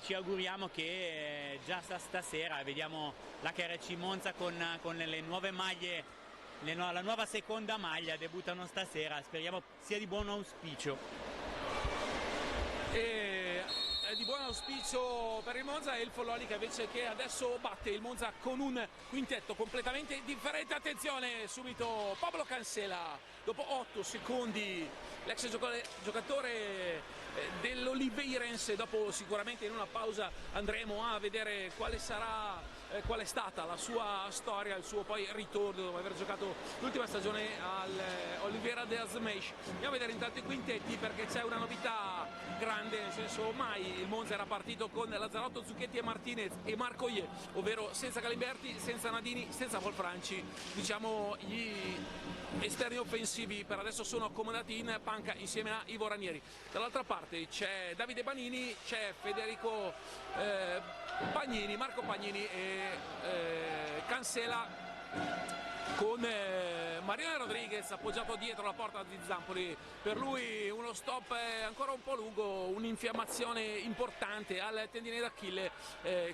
ci auguriamo che già stasera vediamo la KRC Monza con le nuove maglie, la nuova seconda maglia, debuttano stasera, speriamo sia di buon auspicio. Di buon auspicio per il Monza e il Follonica invece che adesso batte il Monza con un quintetto completamente differente. Attenzione, subito Pablo Cancela dopo 8 secondi, l'ex giocatore dell'Oliveirense. Dopo sicuramente in una pausa andremo a vedere qual è stata la sua storia, il suo poi ritorno dopo aver giocato l'ultima stagione all'Oliveira de Azemeish. Andiamo a vedere intanto i quintetti perché c'è una novità grande, nel senso mai il Monza era partito con Lazzarotto, Zucchetti e Martinez e Marco Ie, ovvero senza Galimberti, senza Nadini, senza Volfranci. Diciamo gli esterni offensivi per adesso sono accomodati in panca insieme a Ivo Ranieri. Dall'altra parte c'è Davide Banini, c'è Federico Pagnini, Marco Pagnini e Cancela con Mariano Rodriguez appoggiato dietro la porta di Zampoli. Per lui uno stop ancora un po' lungo, un'infiammazione importante al tendine d'Achille,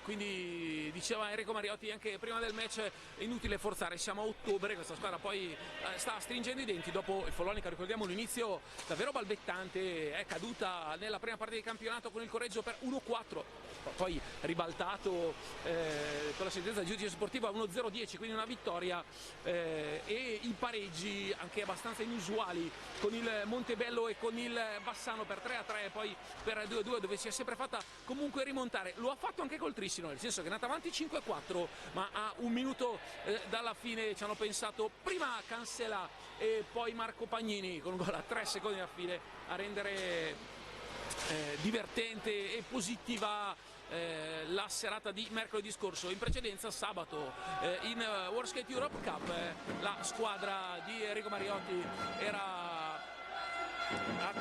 quindi diceva Enrico Mariotti anche prima del match è inutile forzare, siamo a ottobre, questa squadra poi sta stringendo i denti dopo il Follonica, ricordiamo l'inizio davvero balbettante, è caduta nella prima parte del campionato con il Correggio per 1-4, poi ribaltato con la sentenza del giudice sportivo a 1-0-10, quindi una vittoria e i pareggi anche abbastanza inusuali con il Montebello e con il Bassano per 3-3 poi per 2-2, dove si è sempre fatta comunque rimontare. Lo ha fatto anche col Trissino, nel senso che è andata avanti 5-4, ma a un minuto dalla fine ci hanno pensato prima Cancela e poi Marco Pagnini con un gol a 3 secondi alla fine a rendere divertente e positiva la serata di mercoledì scorso. In precedenza sabato in World Skate Europe Cup la squadra di Enrico Mariotti ha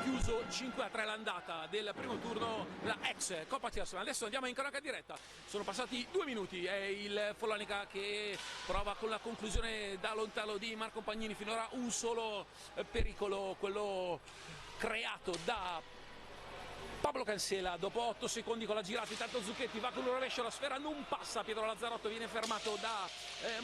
chiuso 5-3 l'andata del primo turno, la ex Coppa Tiersman. Adesso andiamo in cronaca diretta, sono passati 2 minuti, è il Follonica che prova con la conclusione da lontano di Marco Pagnini, finora un solo pericolo, quello creato da Pablo Cancela dopo 8 secondi con la girata. Intanto Zucchetti va con un rovescio, la sfera non passa, Pietro Lazzarotto viene fermato da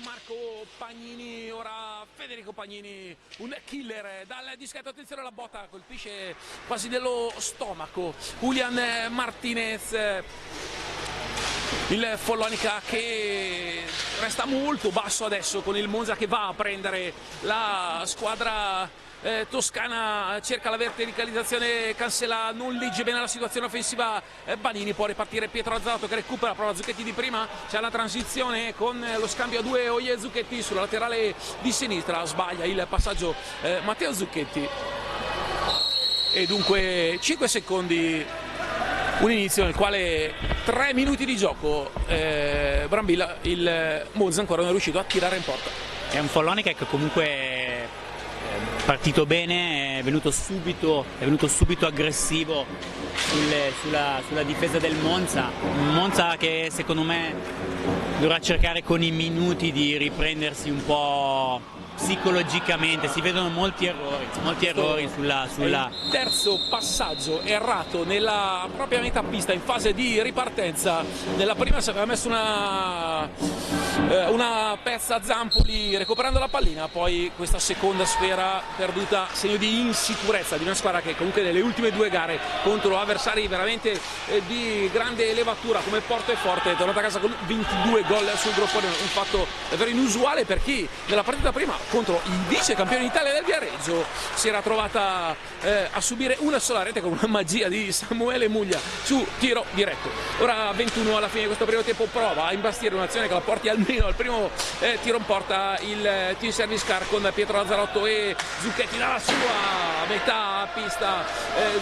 Marco Pagnini. Ora Federico Pagnini, un killer dal dischetto, attenzione alla botta, colpisce quasi nello stomaco Julian Martinez. Il Follonica che resta molto basso adesso con il Monza che va a prendere la squadra toscana, cerca la verticalizzazione, Cancela non legge bene la situazione offensiva, Banini può ripartire, Pietro Lazzarotto che recupera, prova Zucchetti di prima, c'è la transizione con lo scambio a 2 Oie Zucchetti sulla laterale di sinistra, sbaglia il passaggio Matteo Zucchetti e dunque 5 secondi, un inizio nel quale 3 minuti di gioco Brambilla, il Monza ancora non è riuscito a tirare in porta. È un Follonica che comunque partito bene, è venuto subito aggressivo sulla difesa del Monza, un Monza che secondo me dovrà cercare con i minuti di riprendersi un po' psicologicamente, si vedono molti errori sulla... Il terzo passaggio errato nella propria metà pista in fase di ripartenza. Nella prima si aveva messo una pezza Zampoli recuperando la pallina, poi questa seconda sfera perduta, segno di insicurezza di una squadra che comunque nelle ultime 2 gare contro avversari veramente di grande levatura come Porto e Forte è tornata a casa con 22 gol sul groppone, un fatto davvero inusuale per chi nella partita prima contro il vice campione d'Italia del Viareggio si era trovata a subire una sola rete con una magia di Samuele Muglia su tiro diretto. Ora 21 alla fine di questo primo tempo, prova a imbastire un'azione che la porti almeno al primo tiro in porta il team service car con Pietro Lazzarotto e Zucchetti dalla sua metà pista.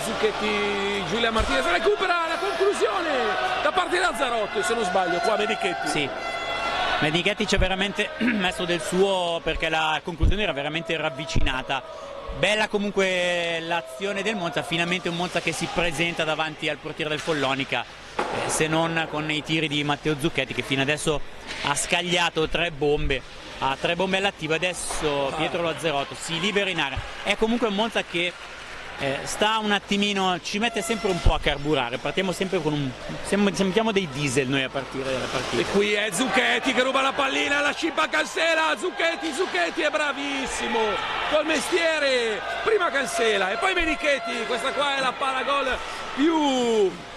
Zucchetti, Giulia Martinez recupera la conclusione da parte di Lazzarotto, se non sbaglio qua Medichetti. Sì. Medichetti ci ha veramente messo del suo perché la conclusione era veramente ravvicinata. Bella comunque l'azione del Monza, finalmente un Monza che si presenta davanti al portiere del Follonica, se non con i tiri di Matteo Zucchetti che fino adesso ha scagliato 3 bombe, ha 3 bombe all'attivo, adesso Pietro Lazzarotto si libera in area. È comunque un Monza che sta un attimino, ci mette sempre un po' a carburare, partiamo sempre con sentiamo dei diesel noi a partire dalla partita. E qui è Zucchetti che ruba la pallina, la scippa Cancela, Zucchetti è bravissimo col mestiere, prima Cancela e poi Menichetti, questa qua è la palla gol più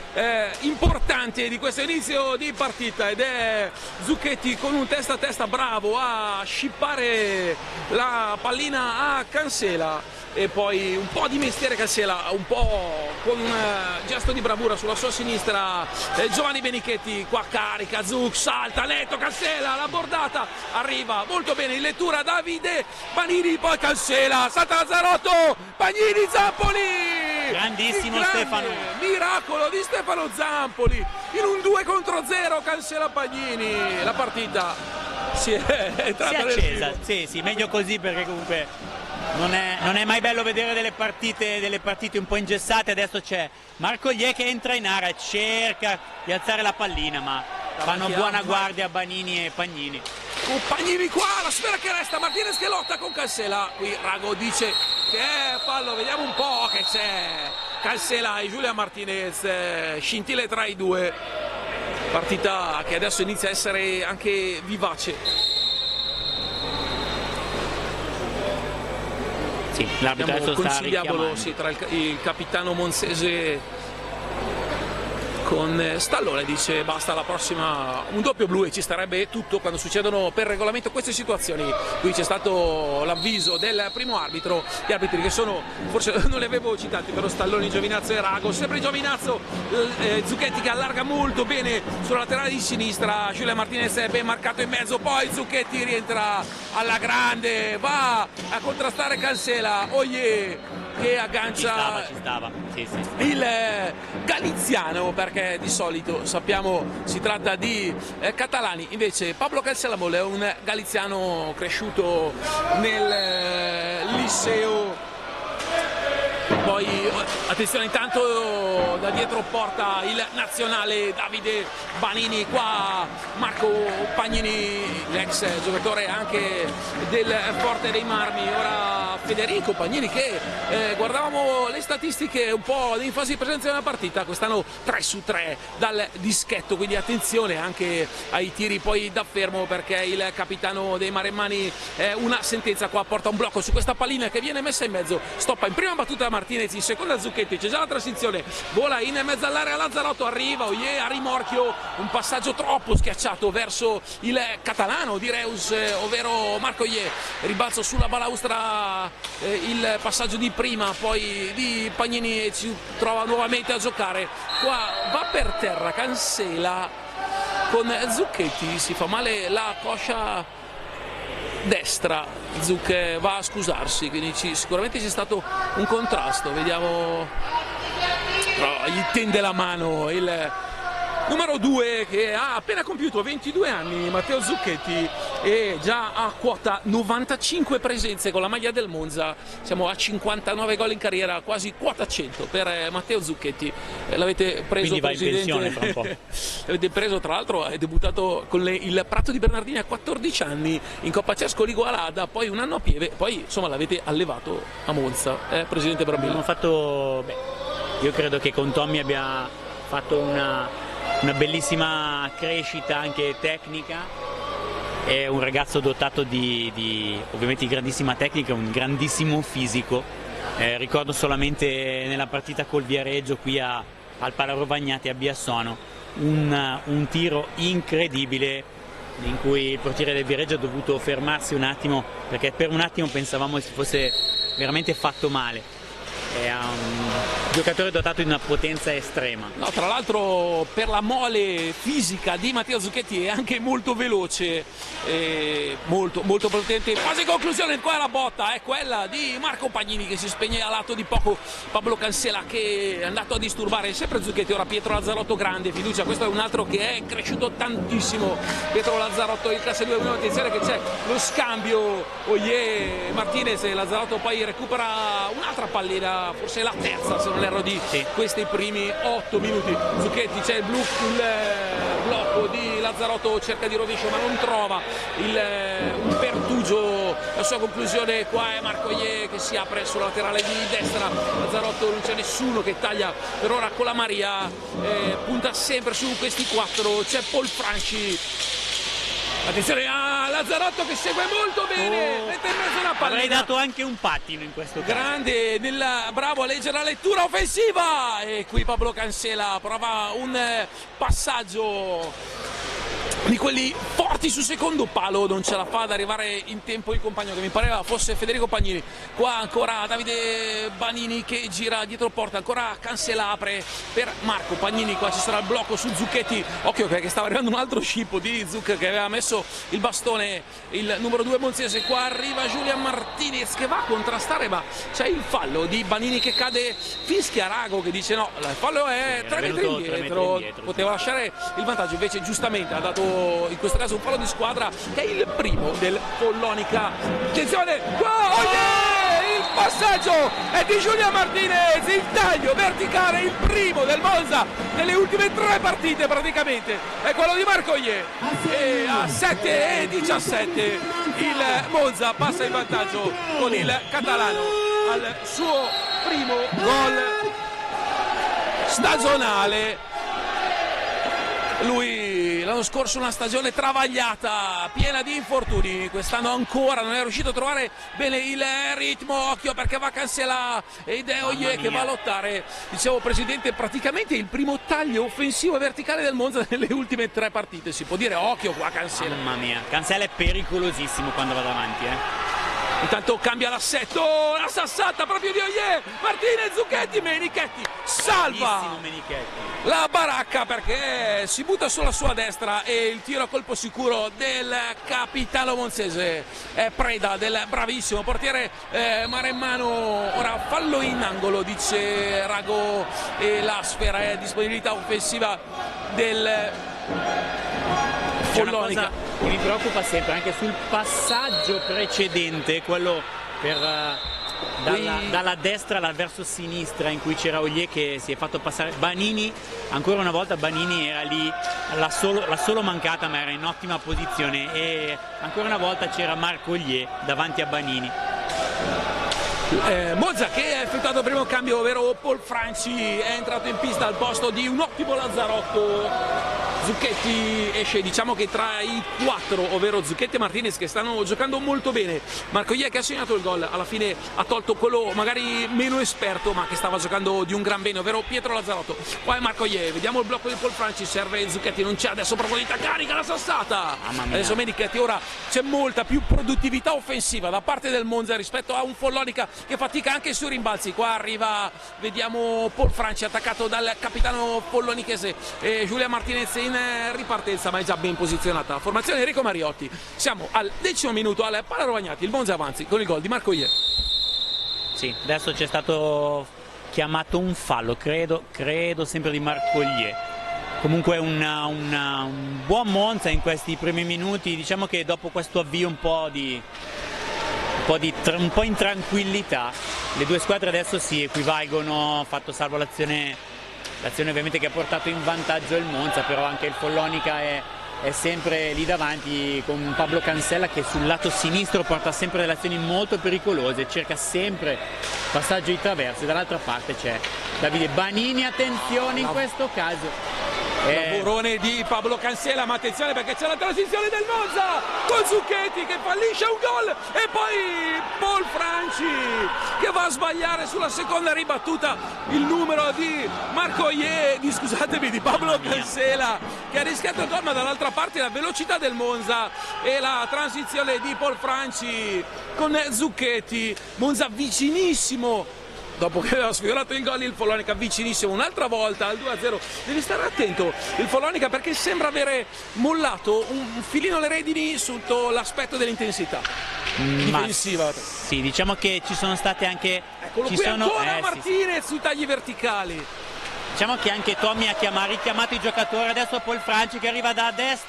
importante di questo inizio di partita ed è Zucchetti con un testa a testa bravo a scippare la pallina a Cancela e poi un po' di mestiere Cancela, un po' con un gesto di bravura sulla sua sinistra Giovanni Menichetti, qua carica, Zuc, salta, netto, Cancela, la bordata, arriva molto bene in lettura Davide Panini, poi Cancela, salta Lazzarotto, Pagnini, Zampoli! Grandissimo Stefano! Miracolo di Stefano Zampoli, in un 2 contro 0 Cancela Pagnini, la partita si è entrata nel accesa, vivo. sì, meglio così perché comunque non è mai bello vedere delle partite un po' ingessate. Adesso c'è Marco Iè che entra in area, cerca di alzare la pallina, ma fanno buona guardia Banini e Pagnini. Con Pagnini qua, la sfera che resta, Martinez che lotta con Cancela, qui Rago dice che è fallo, vediamo un po' che c'è Cancela e Julian Martinez, scintille tra i due, partita che adesso inizia a essere anche vivace. Sì, l'arbitro adesso sta conciliabolo tra il capitano Monzese con Stallone, dice basta la prossima un doppio blu e ci starebbe tutto quando succedono per regolamento queste situazioni. Qui c'è stato l'avviso del primo arbitro, gli arbitri che sono, forse non li avevo citati, però Stallone, Giovinazzo e Rago, sempre Giovinazzo, Zucchetti che allarga molto bene sulla laterale di sinistra, Giulia Martinez è ben marcato in mezzo, poi Zucchetti rientra alla grande, va a contrastare Cancela, Oye che aggancia ci stava. Sì. Il galiziano, perché di solito sappiamo si tratta di catalani, invece Pablo Cancelamol è un galiziano cresciuto nel liceo. Poi attenzione, intanto da dietro porta il nazionale Davide Banini, qua Marco Pagnini, l'ex giocatore anche del Forte dei Marmi, ora Federico Pagnini che guardavamo le statistiche un po' in fase di presenza nella partita, quest'anno 3 su 3 dal dischetto, quindi attenzione anche ai tiri poi da fermo perché il capitano dei Maremmani una sentenza qua, porta un blocco su questa pallina che viene messa in mezzo, stoppa in prima battuta Martinez, in seconda Zucchetti, c'è già la transizione, vola in mezzo all'area Lazzarotto, arriva Oye a rimorchio, un passaggio troppo schiacciato verso il catalano di Reus, ovvero Marco Oye, ribalzo sulla balaustra, il passaggio di prima poi di Pagnini e ci trova nuovamente a giocare, qua va per terra Cancela con Zucchetti, si fa male la coscia destra, Zuc va a scusarsi, quindi sicuramente c'è stato un contrasto, vediamo, gli tende la mano il numero 2 che ha appena compiuto 22 anni, Matteo Zucchetti, e già a quota 95 presenze con la maglia del Monza, siamo a 59 gol in carriera, quasi quota 100 per Matteo Zucchetti. L'avete preso, quindi va in pensione fra un po'. L'avete preso, tra l'altro è debuttato con il Prato di Bernardini a 14 anni in Coppa Cesco Ligualada, poi un anno a Pieve, poi insomma l'avete allevato a Monza, presidente Brambilla. Abbiamo fatto, io credo che con Tommy abbia fatto una bellissima crescita anche tecnica, è un ragazzo dotato di ovviamente di grandissima tecnica, un grandissimo fisico, ricordo solamente nella partita col Viareggio qui al Palarovagnati a Biassono un tiro incredibile in cui il portiere del Viareggio ha dovuto fermarsi un attimo perché per un attimo pensavamo si fosse veramente fatto male. È un giocatore dotato di una potenza estrema. No, tra l'altro per la mole fisica di Matteo Zucchetti è anche molto veloce, molto potente. Quasi conclusione, qua la botta è quella di Marco Pagnini che si spegne a lato di poco Pablo Cancela che è andato a disturbare sempre Zucchetti. Ora Pietro Lazzarotto, grande fiducia, questo è un altro che è cresciuto tantissimo, Pietro Lazzarotto, il classe 2, attenzione che c'è lo scambio Oye Martinez e Lazzarotto poi recupera un'altra pallina, forse la terza se non erro di questi primi 8 minuti. Zucchetti, c'è il blocco tocco di Lazzarotto, cerca di rovescio ma non trova un pertugio. La sua conclusione qua è Marcoglier che si apre sulla laterale di destra. Lazzarotto, non c'è nessuno che taglia per ora con la Maria, punta sempre su questi 4. C'è Polfranchi. Attenzione a Lazzarotto che segue molto bene, mette in mezzo una pallina. Avrei dato anche un pattino in questo caso. Grande, bravo a leggere la lettura offensiva. E qui Pablo Cancela prova un passaggio di quelli forti sul secondo palo, non ce la fa ad arrivare in tempo il compagno, che mi pareva fosse Federico Pagnini. Qua ancora Davide Banini che gira dietro porta, ancora Cancela apre per Marco Pagnini. Qua ci sarà il blocco su Zucchetti, occhio perché stava arrivando un altro scippo di Zuc che aveva messo il bastone, il numero 2 monzese. Qua arriva Giulian Martinez che va a contrastare, ma c'è il fallo di Banini che cade, fischia Rago che dice no, il fallo è 3 metri indietro, poteva lasciare il vantaggio, invece giustamente ha dato in questo caso un fallo di squadra che è il primo del Follonica. Attenzione, il passaggio è di Giulian Martinez, il taglio verticale, il primo del Monza nelle ultime 3 partite praticamente, è quello di Marcoglier, e a 7:17 il Monza passa in vantaggio con il catalano al suo primo gol stagionale. Lui l'anno scorso una stagione travagliata, piena di infortuni, quest'anno ancora non è riuscito a trovare bene il ritmo. Occhio perché va Cancela ed è Oye che va a lottare. Dicevo Presidente, praticamente il primo taglio offensivo verticale del Monza nelle ultime 3 partite, si può dire. Occhio qua Cancela. Mamma mia, Cancela è pericolosissimo quando va davanti, Intanto cambia l'assetto, la sassata proprio di Oye, Martinez, Zucchetti, Menichetti salva la baracca perché si butta sulla sua destra e il tiro a colpo sicuro del capitano monzese è preda del bravissimo portiere Maremmano. Ora fallo in angolo, dice Rago, e la sfera è disponibilità offensiva del Follonica. Che mi preoccupa sempre anche sul passaggio precedente, quello dalla destra verso sinistra, in cui c'era Oglier che si è fatto passare Banini. Ancora una volta Banini era lì, l'ha solo mancata, ma era in ottima posizione, e ancora una volta c'era Marco Oglier davanti a Banini. Monza che ha effettuato il primo cambio, ovvero Polfranchi è entrato in pista al posto di un ottimo Lazzarotto. Zucchetti esce, diciamo che tra i 4, ovvero Zucchetti e Martinez, che stanno giocando molto bene. Marcoglier che ha segnato il gol, alla fine ha tolto quello magari meno esperto ma che stava giocando di un gran bene, ovvero Pietro Lazzarotto. Qua è Marcoglier, vediamo il blocco di Polfranchi, serve Zucchetti, non c'è adesso profondità, carica la sassata. Adesso Menichetti, ora c'è molta più produttività offensiva da parte del Monza rispetto a un Follonica che fatica anche sui rimbalzi. Qua arriva, vediamo Polfranchi attaccato dal capitano follonichese, Giulian Martinez in ripartenza, ma è già ben posizionata la formazione Enrico Mariotti. Siamo al 10° minuto al Pala Rovagnati, il Monza avanzi con il gol di Marcoglier. Sì, adesso c'è stato chiamato un fallo, credo sempre di Marcoglier. Comunque un buon Monza in questi primi minuti, diciamo che dopo questo avvio un po' in tranquillità, le due squadre adesso si equivalgono, fatto salvo l'azione ovviamente che ha portato in vantaggio il Monza, però anche il Follonica è sempre lì davanti con Pablo Cancela che sul lato sinistro porta sempre delle azioni molto pericolose, cerca sempre passaggio di traverso, e dall'altra parte c'è Davide Banini, attenzione in questo caso. Lavorone di Pablo Cancela, ma attenzione perché c'è la transizione del Monza con Zucchetti che fallisce un gol, e poi Polfranchi che va a sbagliare sulla seconda ribattuta il numero di Marcoglier, di Pablo Cancela, che ha rischiato il gol, ma dall'altra parte la velocità del Monza e la transizione di Polfranchi con Zucchetti. Monza vicinissimo, dopo che aveva sfiorato il gol, il Follonica vicinissimo un'altra volta al 2-0. Deve stare attento il Follonica perché sembra avere mollato un filino le redini sotto l'aspetto dell'intensità difensiva. Sì, diciamo che ci sono state anche... Eccolo qui ancora Martinez sui tagli verticali. Diciamo che anche Tommy ha richiamato i giocatori, adesso Polfranchi che arriva da destra,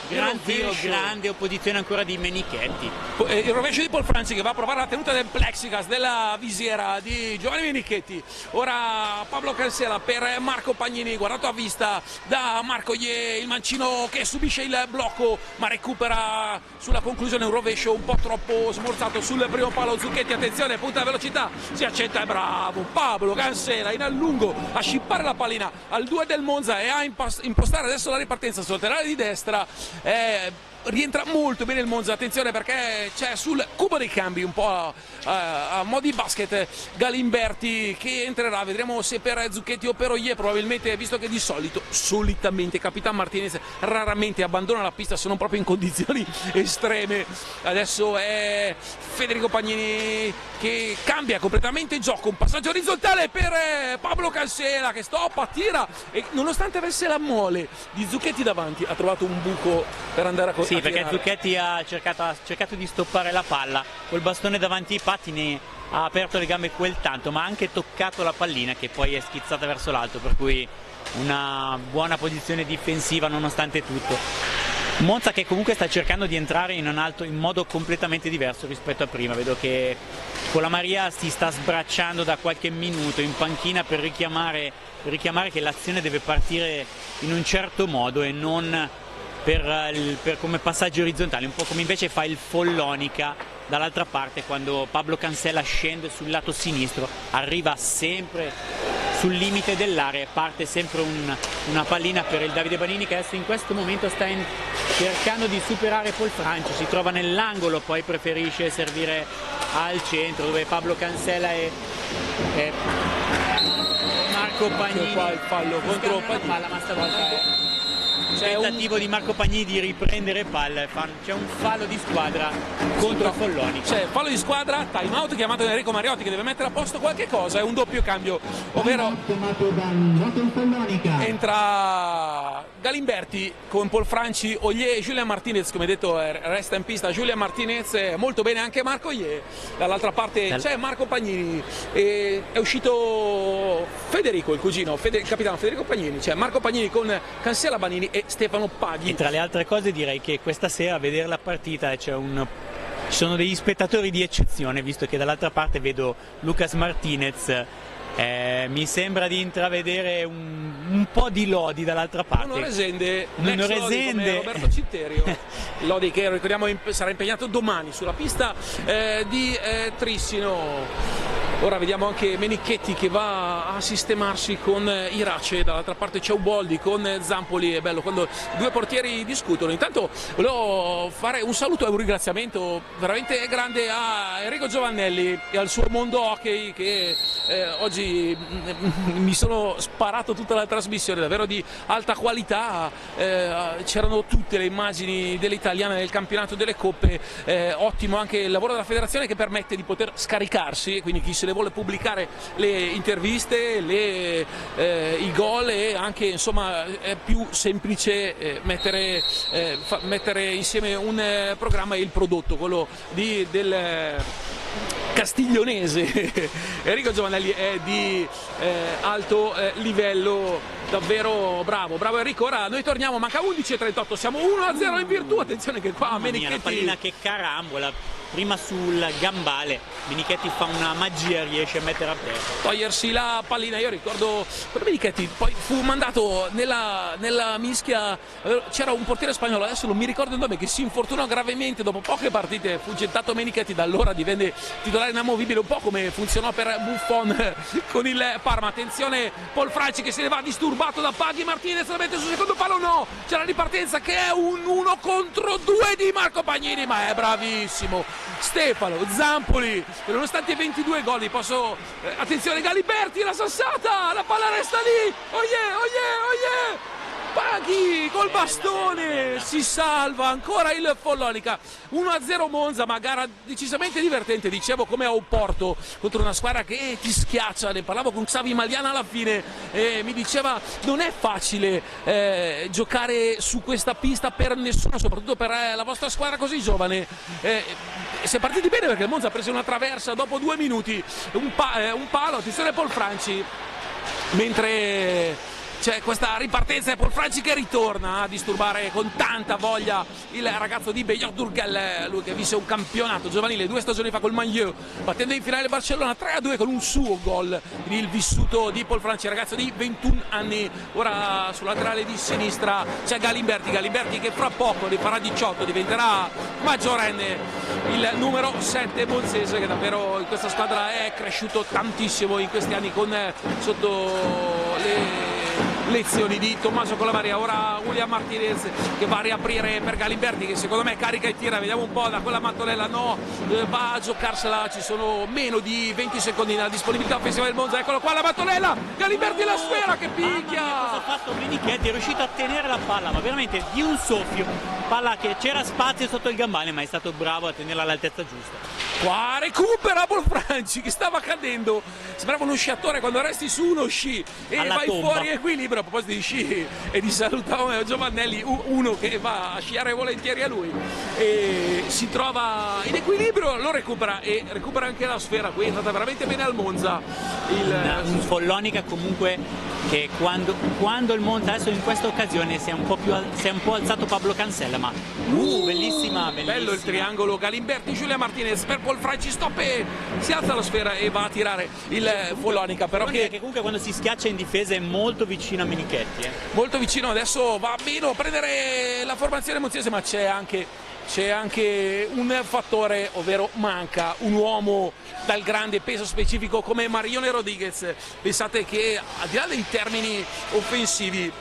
grande opposizione ancora di Menichetti. Il rovescio di Polfranci che va a provare la tenuta del plexiglass della visiera di Giovanni Menichetti. Ora Pablo Cancela per Marco Pagnini, guardato a vista da Marco Ier, il mancino che subisce il blocco ma recupera sulla conclusione un rovescio un po' troppo smorzato sul primo palo. Zucchetti, attenzione, punta la velocità, si accetta, è bravo Pablo Cancela in allungo a scippare la pallina al 2 del Monza e a impostare adesso la ripartenza sul laterale di destra. Rientra molto bene il Monza, attenzione perché c'è sul cubo dei cambi un po' a mo' di basket Galimberti che entrerà, vedremo se per Zucchetti o per Oyer, probabilmente, visto che di solitamente Capitan Martinez raramente abbandona la pista se non proprio in condizioni estreme. Adesso è Federico Pagnini che cambia completamente il gioco, un passaggio orizzontale per Pablo Cancela che stoppa, tira e nonostante avesse la mole di Zucchetti davanti ha trovato un buco per andare a Sì, perché Zucchetti ha cercato di stoppare la palla, col bastone davanti ai pattini ha aperto le gambe quel tanto, ma ha anche toccato la pallina che poi è schizzata verso l'alto, per cui una buona posizione difensiva nonostante tutto. Monza che comunque sta cercando di entrare in modo completamente diverso rispetto a prima, vedo che con la Maria si sta sbracciando da qualche minuto in panchina per richiamare che l'azione deve partire in un certo modo e non per come passaggi orizzontali, un po' come invece fa il Follonica dall'altra parte quando Pablo Cancela scende sul lato sinistro, arriva sempre sul limite dell'area, parte sempre una pallina per il Davide Banini che adesso in questo momento sta cercando di superare Polfranci, si trova nell'angolo, poi preferisce servire al centro dove Pablo Cancela e Marco Pagnini. Qua il fallo contro Pagnini. Palla, ma stavolta c'è un tentativo di Marco Pagnini di riprendere palla, c'è un fallo di squadra contro Follonica. C'è fallo di squadra, time out chiamato da Enrico Mariotti che deve mettere a posto qualche cosa, è un doppio cambio, ovvero entra Galimberti con Polfranci, Oyer e Julian Martinez, come detto resta in pista Julian Martinez, molto bene anche Marco Oyer, dall'altra parte c'è Marco Pagnini e è uscito Federico, il cugino, il capitano Federico Pagnini, c'è Marco Pagnini con Cancela Banini e Stefano Paghi. E tra le altre cose direi che questa sera a vedere la partita ci sono degli spettatori di eccezione, visto che dall'altra parte vedo Lucas Martinez, mi sembra di intravedere un po' di Lodi dall'altra parte. Nuno Resende, Roberto Citterio. Lodi che ricordiamo sarà impegnato domani sulla pista di Trissino. Ora vediamo anche Menichetti che va a sistemarsi con Irace, dall'altra parte c'è Uboldi con Zampoli, è bello quando due portieri discutono. Intanto volevo fare un saluto e un ringraziamento veramente grande a Enrico Giovannelli e al suo mondo hockey che oggi mi sono sparato tutta la trasmissione, davvero di alta qualità, c'erano tutte le immagini dell'italiana nel campionato delle coppe, ottimo anche il lavoro della federazione che permette di poter scaricarsi, quindi chi se le vuole pubblicare le interviste, i gol e anche insomma è più semplice mettere insieme un programma e il prodotto, quello del castiglionese. Enrico Giovannelli è di alto livello, davvero bravo Enrico. Ora noi torniamo, manca 11:38, siamo 1-0 in virtù, attenzione che qua Menichetti, la pallina che carambola prima sul gambale, Menichetti fa una magia, riesce a mettere a terra, togliersi la pallina. Io ricordo per Menichetti poi fu mandato nella mischia, c'era un portiere spagnolo, adesso non mi ricordo il nome, che si infortunò gravemente dopo poche partite, fu gettato Menichetti, da allora divenne titolare inamovibile, un po' come funzionò per Buffon con il Parma. Attenzione Polfranci che se ne va disturbato da Paghi, Martinez la mette sul secondo palo, no, c'è la ripartenza che è un 1 contro 2 di Marco Pagnini, ma è bravissimo Stefano Zampoli, nonostante i 22 gol attenzione Galimberti, la sassata, la palla resta lì, oye Paghi col bastone si salva ancora il Follonica. 1-0 Monza, ma gara decisamente divertente, dicevo, come a Oporto, contro una squadra che ti schiaccia. Ne parlavo con Xavi Maliana alla fine e mi diceva non è facile giocare su questa pista per nessuno, soprattutto per la vostra squadra così giovane. Si è partiti bene perché il Monza ha preso una traversa dopo 2 minuti, un palo, attenzione Polfranci, mentre c'è questa ripartenza e Polfranchi che ritorna a disturbare con tanta voglia il ragazzo di Beyor Durgel, lui che vinse un campionato giovanile 2 stagioni fa col Maillot, battendo in finale Barcellona 3-2 con un suo gol. Il vissuto di Polfranchi, ragazzo di 21 anni. Ora sul laterale di sinistra c'è Galimberti che fra poco ne farà 18, diventerà maggiorenne, il numero 7 monzese, che davvero in questa squadra è cresciuto tantissimo in questi anni sotto le lezioni di Tommaso Colamaria. Ora Julian Martinez che va a riaprire per Galimberti, che secondo me carica e tira, vediamo un po' da quella mattonella, no, va a giocarsela, ci sono meno di 20 secondi nella disponibilità offensiva del Monza. Eccolo qua la mattonella, Galimberti la sfera che picchia. Cosa ha fatto Menichetti? È riuscito a tenere la palla, ma veramente di un soffio, palla che c'era spazio sotto il gambale, ma è stato bravo a tenerla all'altezza giusta. Qua recupera Polfranchi che stava cadendo, sembrava uno sciatore quando resti su uno sci e alla vai tomba. fuori equilibrio. A proposito di sci e di salutare Giovannelli, uno che va a sciare volentieri a lui, e si trova in equilibrio, lo recupera e recupera anche la sfera. Qui è andata veramente bene al Monza un Follonica comunque che quando il Monza adesso in questa occasione si è un po' alzato Pablo Cancella, ma bellissima. Bello il triangolo Galimberti, Julian Martinez per Polfranchi, stop e si alza la sfera e va a tirare il Follonica, però che comunque quando si schiaccia in difesa è molto vicino a Menichetti, molto vicino. Adesso va meno a prendere la formazione monzese, ma c'è anche un fattore, ovvero manca un uomo dal grande peso specifico come Marione Rodriguez. Pensate che al di là dei termini offensivi,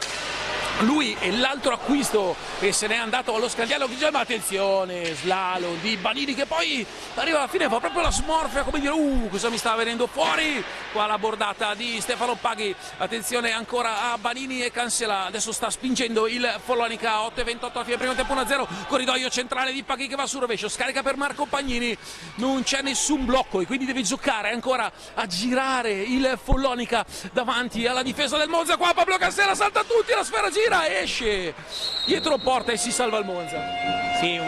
lui e l'altro acquisto che se n'è andato allo Scandiano, ma attenzione, slalom di Banini che poi arriva alla fine, fa proprio la smorfia, come dire cosa mi sta venendo fuori. Qua la bordata di Stefano Paghi, attenzione ancora a Banini e Cancella, adesso sta spingendo il Follonica, 8:28 alla fine primo tempo, 1-0, corridoio centrale di Paghi che va sul rovescio, scarica per Marco Pagnini, non c'è nessun blocco e quindi deve giocare ancora a girare il Follonica davanti alla difesa del Monza. Qua Pablo Cancella salta tutti, la sfera gira, esce dietro porta e si salva il Monza. Sì,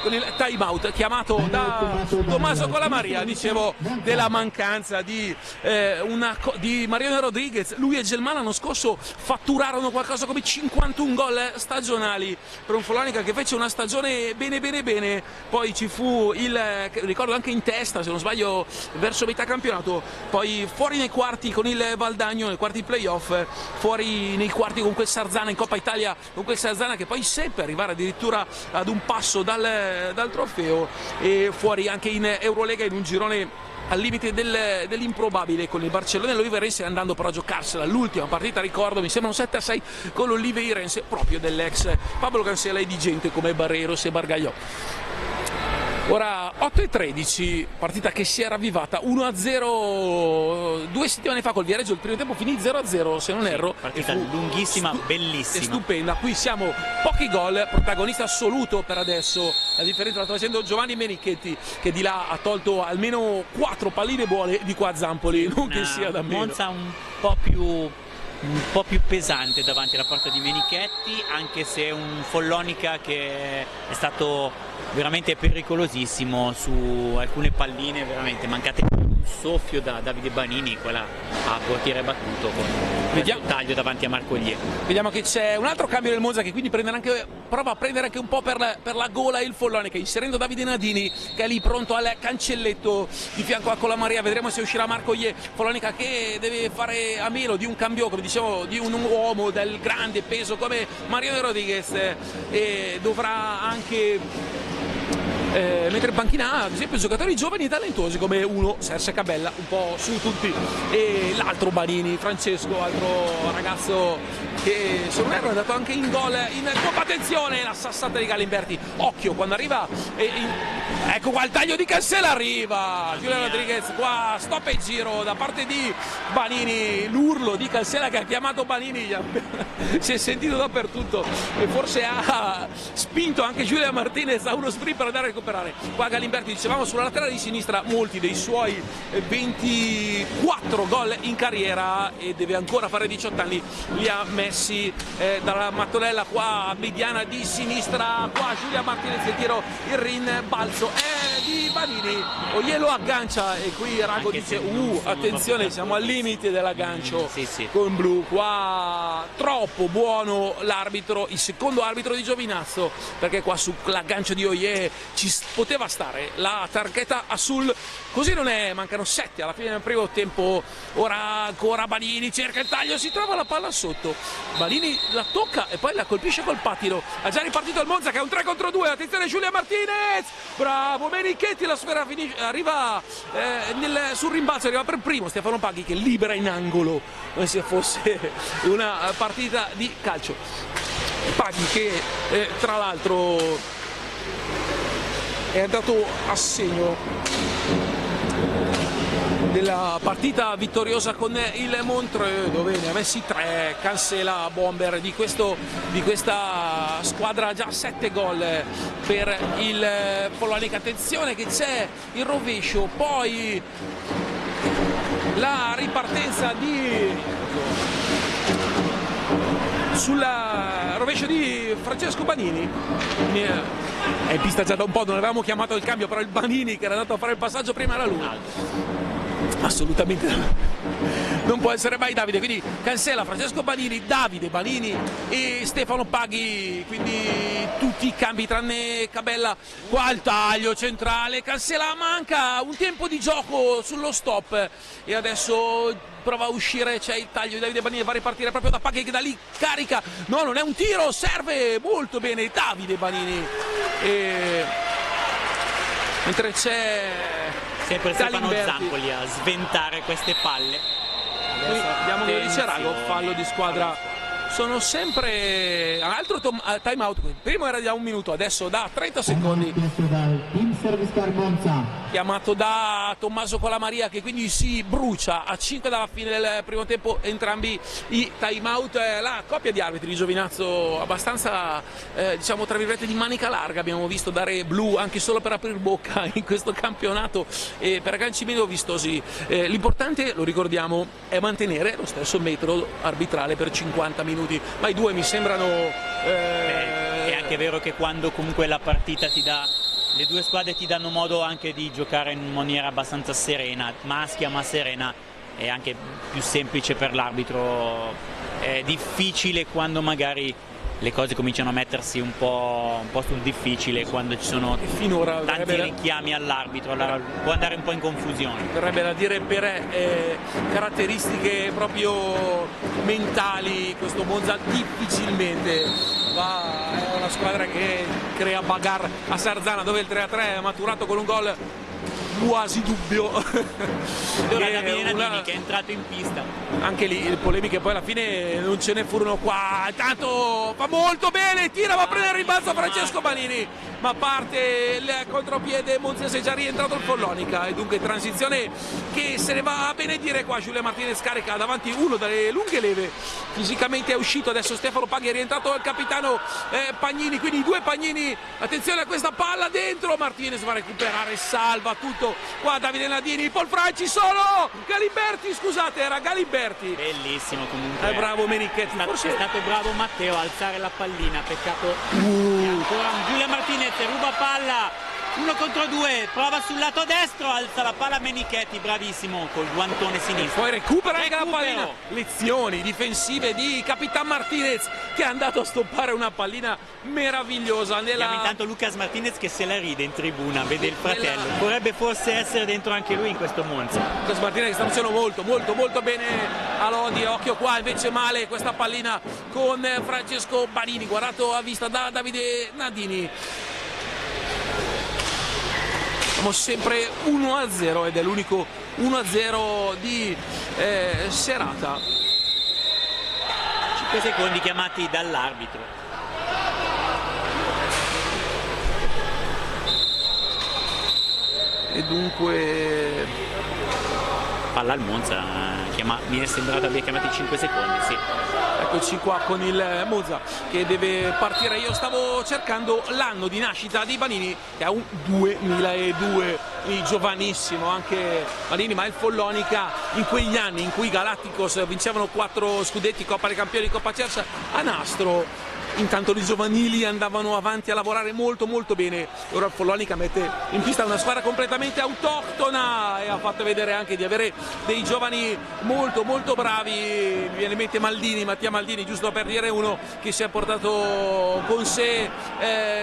con il time out chiamato da Tommaso Colamaria, dicevo della mancanza di Mariano Rodriguez. Lui e Gelman l'anno scorso fatturarono qualcosa come 51 gol stagionali per un Follonica che fece una stagione bene, poi ci fu ricordo anche in testa, se non sbaglio, verso metà campionato, poi fuori nei quarti con il Valdagno, nei quarti playoff, fuori nei quarti con quel Sarzana in Coppa Italia, con quel Sarzana che poi seppe arrivare addirittura ad un passo dal trofeo, e fuori anche in Eurolega in un girone al limite dell'improbabile con il Barcellona e l'Oliveirense, andando però a giocarsela l'ultima partita, ricordo mi sembra un 7-6 con l'Oliveirense proprio dell'ex Pablo Cancella e di gente come Barreros e Bargaiò. Ora 8:13, partita che si è ravvivata 1-0 2 settimane fa col Viareggio, il primo tempo finì 0-0 se non erro, partita lunghissima, bellissima, stupenda. Qui siamo pochi gol, protagonista assoluto per adesso, la differenza la sta facendo Giovanni Menichetti che di là ha tolto almeno 4 palline buone, di qua Zampoli non che sia da meno. Monza un po' più pesante davanti alla porta di Menichetti, anche se un Follonica che è stato veramente pericolosissimo su alcune palline, veramente mancate un soffio da Davide Banini, quella a portiere battuto con il taglio davanti a Marco Gliè. Vediamo che c'è un altro cambio del Monza che quindi prova a prendere anche un po' per la gola il Follonica, inserendo Davide Nadini che è lì pronto al cancelletto di fianco a Colamaria. Vedremo se uscirà Marco Gliè. Follonica che deve fare a meno di un cambio, come dicevo, di un uomo del grande peso come Mariano Rodriguez, e dovrà anche mentre in panchina ad esempio giocatori giovani e talentuosi come uno Serse Cabella, un po' su tutti, e l'altro Banini, Francesco, altro ragazzo che se non erro è andato anche in gol in Coppa. Attenzione, la sassata di Galimberti, occhio quando arriva, ecco qua il taglio di Cancella, arriva Julian Rodriguez, qua stop e giro da parte di Banini, l'urlo di Cancella che ha chiamato Banini si è sentito dappertutto e forse ha spinto anche Julian Martinez a uno sprint per andare a recuperare. Qua Galimberti, dicevamo, sulla laterale di sinistra molti dei suoi 24 gol in carriera, e deve ancora fare 18 anni, li ha messi Messi dalla mattonella qua mediana di sinistra, qua Giulia Martinez, il tiro, il rin balzo è di Banini, Oje lo aggancia e qui Rago dice attenzione, siamo al limite dell'aggancio con blu. Qua troppo buono l'arbitro, il secondo arbitro di Giovinazzo, perché qua sull'aggancio di Oje ci poteva stare la targhetta a sul, così non è, mancano 7 alla fine del primo tempo. Ora ancora Banini cerca il taglio, si trova la palla sotto, Banini la tocca e poi la colpisce col pattino. Ha già ripartito il Monza che è un 3 contro 2, attenzione Giulia Martinez, bravo Menichetti, la sfera arriva sul rimbalzo, arriva per primo Stefano Paghi che libera in angolo come se fosse una partita di calcio. Paghi che tra l'altro è andato a segno della partita vittoriosa con il Montreux, dove ne ha messi 3, cancella bomber di questa squadra, già 7 gol per il Follonica. Attenzione che c'è il rovescio, poi la ripartenza sulla rovescio di Francesco Banini, è in pista già da un po', non avevamo chiamato il cambio, però il Banini che era andato a fare il passaggio prima era lui, assolutamente non può essere mai Davide, quindi cancella Francesco Banini, Davide Banini e Stefano Paghi, quindi tutti i cambi tranne Cabella. Qua il taglio centrale, cancella, manca un tempo di gioco sullo stop e adesso prova a uscire, c'è il taglio di Davide Banini, va a ripartire proprio da Paghi che da lì carica, no, non è un tiro, serve molto bene Davide Banini, mentre c'è sempre Stefano Zampoli a sventare queste palle. Qui abbiamo che dice Rago, fallo di squadra. Sono sempre altro time out, il primo era da 1 minuto, adesso da 30 secondi, chiamato da Tommaso Colamaria che quindi si brucia a 5 dalla fine del primo tempo, entrambi i time out. La coppia di arbitri di Giovinazzo abbastanza diciamo tra virgolette di manica larga, abbiamo visto dare blu anche solo per aprire bocca in questo campionato e per agganci meno vistosi. L'importante, lo ricordiamo, è mantenere lo stesso metodo arbitrale per 50 minuti, ma i due mi sembrano è anche vero che quando comunque la partita ti dà, le due squadre ti danno modo anche di giocare in maniera abbastanza serena, maschia ma serena, è anche più semplice per l'arbitro. È difficile quando magari le cose cominciano a mettersi un po' sul difficile, quando ci sono tanti richiami all'arbitro, allora può andare un po' in confusione. Verrebbe da dire per caratteristiche proprio mentali questo Monza difficilmente è una squadra che crea bagarre a Sarzana, dove il 3-3 è maturato con un gol quasi dubbio. Ora Davide Nadini che è entrato in pista, anche lì le polemiche poi alla fine non ce ne furono qua, intanto fa molto bene, tira, va a prendere il rimbalzo Francesco Banini, ma parte il contropiede monzese, già rientrato il Follonica e dunque transizione che se ne va a benedire qua. Giulia Martinez carica davanti uno dalle lunghe leve, fisicamente è uscito, adesso Stefano Paghi, è rientrato il capitano Pagnini, quindi i due Pagnini, attenzione a questa palla dentro, Martinez va a recuperare, salva tutto qua Davide Nadini, Paul Franci solo, Galimberti, scusate, era Galimberti, bellissimo comunque, bravo Menichetti, forse è stato bravo Matteo a alzare la pallina, peccato. E ancora Giulia Martinez ruba palla, 1 contro 2, prova sul lato destro, alza la palla Menichetti, bravissimo col guantone sinistro, poi recupera anche la pallina. Lezioni difensive di Capitan Martinez che è andato a stoppare una pallina meravigliosa Abbiamo intanto Lucas Martinez che se la ride in tribuna, vede il fratello, vorrebbe forse essere dentro anche lui in questo Monza. Lucas Martinez che sta facendo molto bene a Lodi, occhio qua invece male questa pallina con Francesco Banini, guardato a vista da Davide Nadini. Siamo sempre 1-0 ed è l'unico 1-0 di serata. 5 secondi chiamati dall'arbitro. E dunque palla al Monza, mi è sembrato abbia chiamato i 5 secondi, sì. Eccoci qua con il Monza che deve partire. Io stavo cercando l'anno di nascita di Banini, che è un 2002, giovanissimo anche Banini, ma il Follonica in quegli anni in cui i Galacticos vincevano 4 scudetti, Coppa dei Campioni, Coppa Cersa, a nastro. Intanto i giovanili andavano avanti a lavorare molto bene. Ora il Follonica mette in pista una squadra completamente autoctona e ha fatto vedere anche di avere dei giovani molto bravi. Mi viene in mente Mattia Maldini, giusto per dire uno che si è portato con sé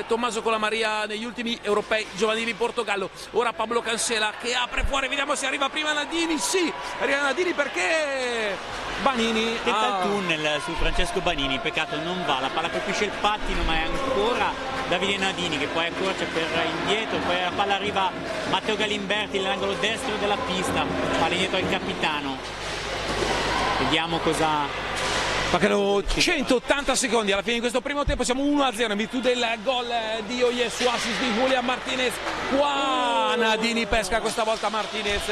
Tommaso Colamaria negli ultimi europei giovanili in Portogallo. Ora Pablo Cancela che apre fuori, vediamo se arriva prima Nadini. Sì, arriva Nadini perché Banini tenta il tunnel su Francesco Banini, peccato non va, la palla colpisce il pattino, ma è ancora Davide Nadini che poi accorcia per indietro, poi la palla arriva a Matteo Galimberti nell'angolo destro della pista, palla indietro al capitano. Vediamo cosa... Mancano 180 secondi alla fine di questo primo tempo, siamo 1-0 in virtù del gol di Oye su assist di Julian Martinez. Qua Nadini pesca questa volta Martinez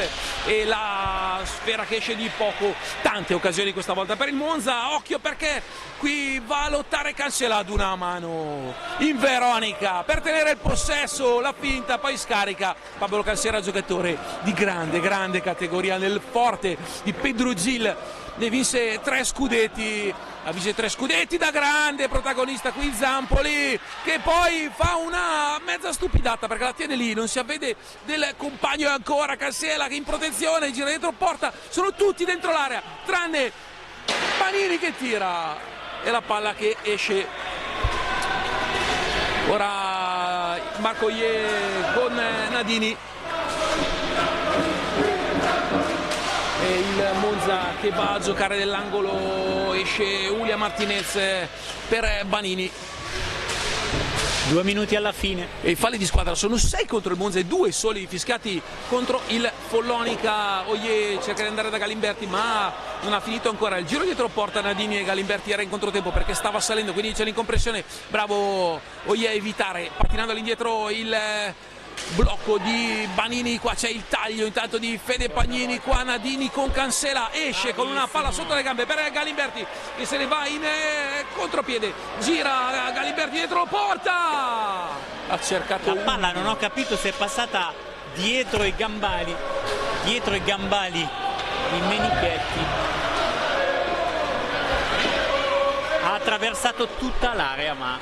e la sfera che esce di poco. Tante occasioni questa volta per il Monza, occhio perché qui va a lottare Cancela ad una mano in Veronica per tenere il possesso, la finta, poi scarica Pablo Cancela, giocatore di grande categoria nel forte di Pedro Gil. Ne vinse 3 scudetti, ha vinto 3 scudetti da grande, protagonista qui Zampoli che poi fa una mezza stupidata perché la tiene lì, non si avvede del compagno ancora. Cancela che in protezione, gira dentro porta, sono tutti dentro l'area tranne Banini che tira e la palla che esce. Ora Marco Oye con Nadini. E il Monza che va a giocare nell'angolo, esce Julian Martinez per Banini. 2 minuti alla fine. E i falli di squadra sono 6 contro il Monza e 2 soli fischiati contro il Follonica. Oye cerca di andare da Galimberti ma non ha finito ancora. Il giro dietro porta Nadini e Galimberti era in controtempo perché stava salendo, quindi c'è l'incompressione. Bravo Oye a evitare, pattinando all'indietro il blocco di Banini. Qua c'è il taglio intanto di Fede Pagnini, qua Nadini con Cancela, esce con una palla sotto le gambe per Galimberti che se ne va in contropiede, gira Galimberti dietro porta, ha cercato la palla, non ho capito se è passata dietro i gambali di Menichetti, ha attraversato tutta l'area ma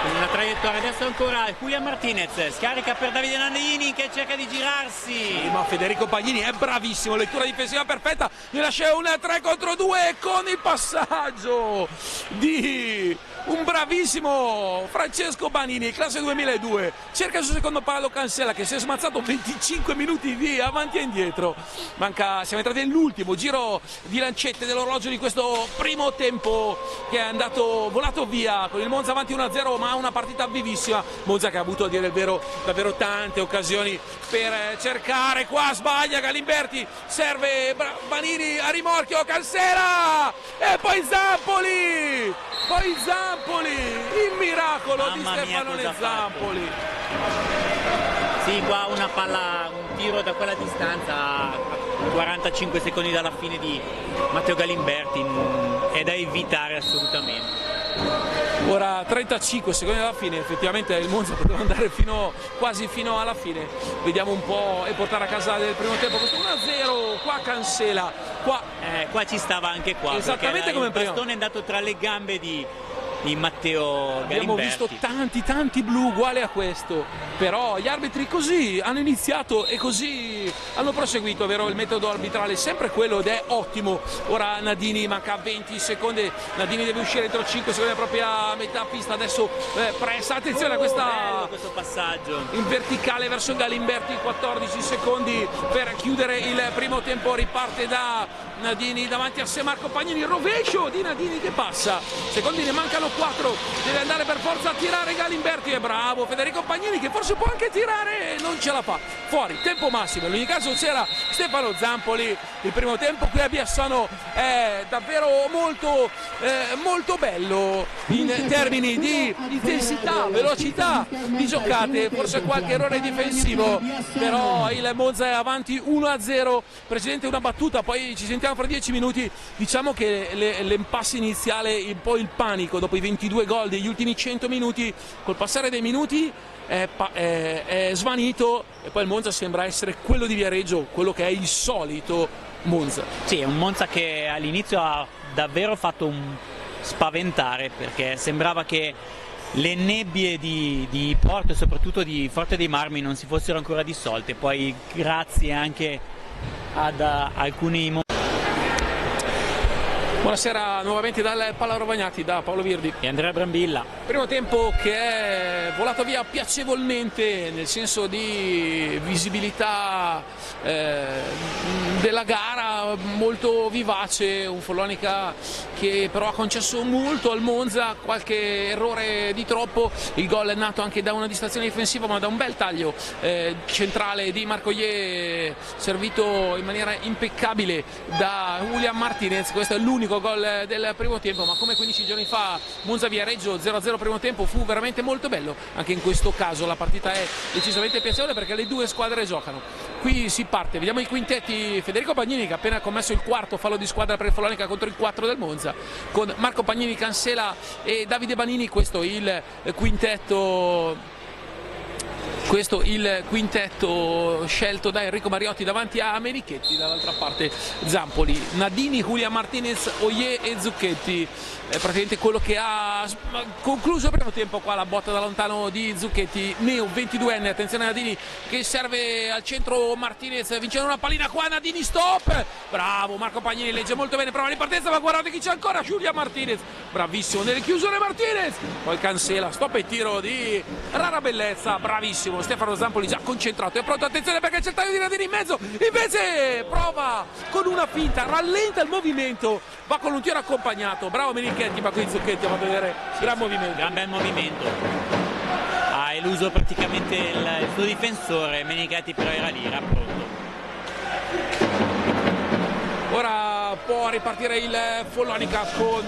con una traiettoria. Adesso ancora Julian Martinez scarica per Davide Nadini che cerca di girarsi, ma Federico Pagnini è bravissimo, lettura difensiva perfetta, ne lascia un 3 contro 2 con il passaggio di un bravissimo Francesco Banini, classe 2002, cerca il suo secondo palo Cancela che si è smazzato 25 minuti di avanti e indietro. Siamo entrati nell'ultimo giro di lancette dell'orologio di questo primo tempo che è andato volato via con il Monza avanti 1-0, ma una partita vivissima. Monza che ha avuto a dire il vero davvero tante occasioni per cercare, qua sbaglia Galimberti, serve Banini a rimorchio, Cancela e poi Zampoli, il miracolo di Stefanone Zampoli. Sì, qua una palla, un tiro da quella distanza a 45 secondi dalla fine di Matteo Galimberti, è da evitare assolutamente. Ora 35 secondi alla fine, effettivamente il Monza poteva andare quasi fino alla fine. Vediamo un po' e portare a casa del primo tempo questo 1-0, qua Cancela, qua ci stava anche qua, esattamente come il bastone è andato tra le gambe di Matteo Galimberti. Abbiamo visto tanti blu uguali a questo, però gli arbitri così hanno iniziato e così hanno proseguito, vero? Il metodo arbitrale è sempre quello ed è ottimo. Ora Nadini, manca 20 secondi, Nadini deve uscire entro 5 secondi dalla propria metà pista, adesso pressa, attenzione a questo passaggio in verticale verso Galimberti, 14 secondi per chiudere il primo tempo, riparte da Nadini davanti a sé Marco Pagnini, rovescio di Nadini che passa, secondi ne mancano 4, deve andare per forza a tirare Galimberti, è bravo Federico Pagnini che forse può anche tirare e non ce la fa, fuori, tempo massimo. In ogni caso c'era Stefano Zampoli. Il primo tempo qui a Biassono è davvero molto bello in termini di intensità, velocità di giocate, forse qualche errore difensivo, però il Monza è avanti 1-0. Presidente, una battuta, poi ci sentiamo fra 10 minuti. Diciamo che l'impasse iniziale, un po' il panico dopo i 22 gol degli ultimi 100 minuti, col passare dei minuti è svanito e poi il Monza sembra essere quello di Viareggio, quello che è il solito Monza. Sì, è un Monza che all'inizio ha davvero fatto spaventare, perché sembrava che le nebbie di Porto e soprattutto di Forte dei Marmi non si fossero ancora dissolte, poi grazie anche ad alcuni momenti. Buonasera nuovamente dal Palla Rovagnati, da Paolo Virdi E Andrea Brambilla. Primo tempo che è volato via piacevolmente, nel senso di visibilità della gara, molto vivace, un Follonica che però ha concesso molto al Monza, qualche errore di troppo. Il gol è nato anche da una distrazione difensiva, ma da un bel taglio centrale di Marco Ier, servito in maniera impeccabile da Julian Martinez. Questo è l'unico gol del primo tempo, ma come 15 giorni fa Monza Viareggio 0-0 primo tempo fu veramente molto bello. Anche in questo caso la partita è decisamente piacevole perché le due squadre giocano. Qui si parte, vediamo i quintetti. Federico Pagnini che ha appena commesso il quarto fallo di squadra per il Follonica contro il 4 del Monza, con Marco Pagnini, Cancela e Davide Banini. Questo il quintetto scelto da Enrico Mariotti davanti a Menichetti, dall'altra parte Zampoli, Nadini, Julian Martinez, Oyer e Zucchetti. Praticamente quello che ha concluso il primo tempo. Qua la botta da lontano di Zucchetti, neo 22enne, attenzione a Nadini che serve al centro Martinez, vincendo una pallina qua, Nadini stop, bravo Marco Pagnini, legge molto bene, prova ripartenza, ma guardate chi c'è ancora, Julian Martinez, bravissimo nelle chiusure Martinez, poi Cancela, stop e tiro di rara bellezza, bravissimo Stefano Zampoli, già concentrato e pronto, attenzione perché c'è il taglio di Nadini in mezzo, invece prova con una finta, rallenta il movimento, va con un tiro accompagnato, bravo Menichetti, ma qui Zucchetti va a vedere gran movimento. Gran bel movimento, ha eluso praticamente il suo difensore, Menichetti però era lì, era pronto. Ora può ripartire il Follonica con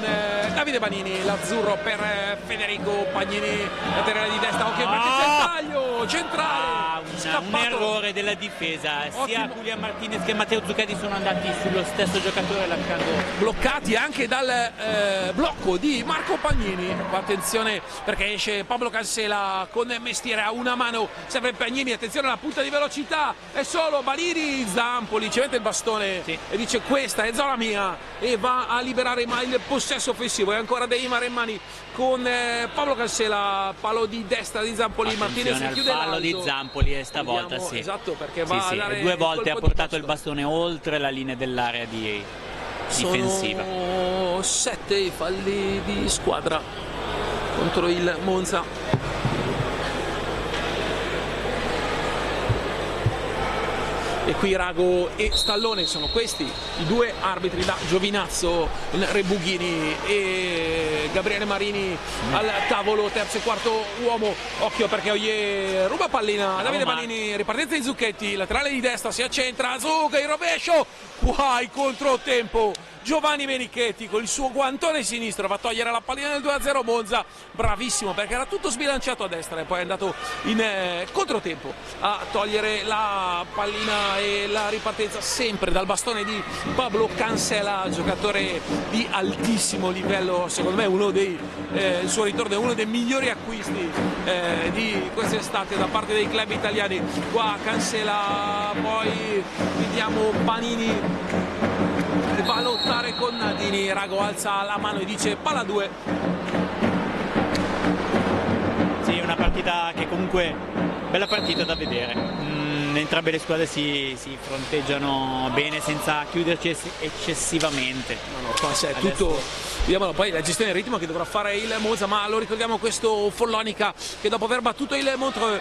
Davide Banini, l'azzurro per Federico Pagnini, laterale di destra, occhio perché c'è il taglio centrale, un errore della difesa, sia Julian Martinez che Matteo Zucchetti sono andati sullo stesso giocatore lasciando bloccati anche dal blocco di Marco Pagnini. Attenzione perché esce Pablo Cancela con mestiere a una mano, sempre Pagnini, attenzione alla punta di velocità, è solo Banini, Zampoli ci mette il bastone e dice questa è zona mia e va a liberare il possesso offensivo. E ancora De Maremmani con Pablo Cancela, palo di destra di Zampoli, Martinez chiude l'alto. Fallo di Zampoli e stavolta sì, esatto, perché va a dare due volte ha portato il bastone oltre la linea dell'area difensiva. Sono 7 i falli di squadra contro il Monza. E qui Rago e Stallone sono questi i due arbitri da Giovinazzo, Rebughini e Gabriele Marini al tavolo, terzo e quarto uomo. Occhio perché Oyer ruba pallina, Davide Banini, ripartenza di Zucchetti, laterale di destra, si accentra, Zucca in rovescio, qua il controtempo. Giovanni Menichetti con il suo guantone sinistro va a togliere la pallina del 2-0 Monza, bravissimo perché era tutto sbilanciato a destra e poi è andato in controtempo a togliere la pallina e la ripartenza sempre dal bastone di Pablo Cancela, giocatore di altissimo livello, secondo me il suo ritorno è uno dei migliori acquisti di quest'estate da parte dei club italiani. Qua Cancela, poi vediamo Banini va a lottare con Nadini, Rago alza la mano e dice palla 2. Sì, una partita che comunque bella partita da vedere. Entrambe le squadre si fronteggiano bene senza chiuderci eccessivamente. Qua c'è tutto vediamo poi la gestione del ritmo che dovrà fare il Monza, ma lo ricordiamo questo Follonica che dopo aver battuto il Montreux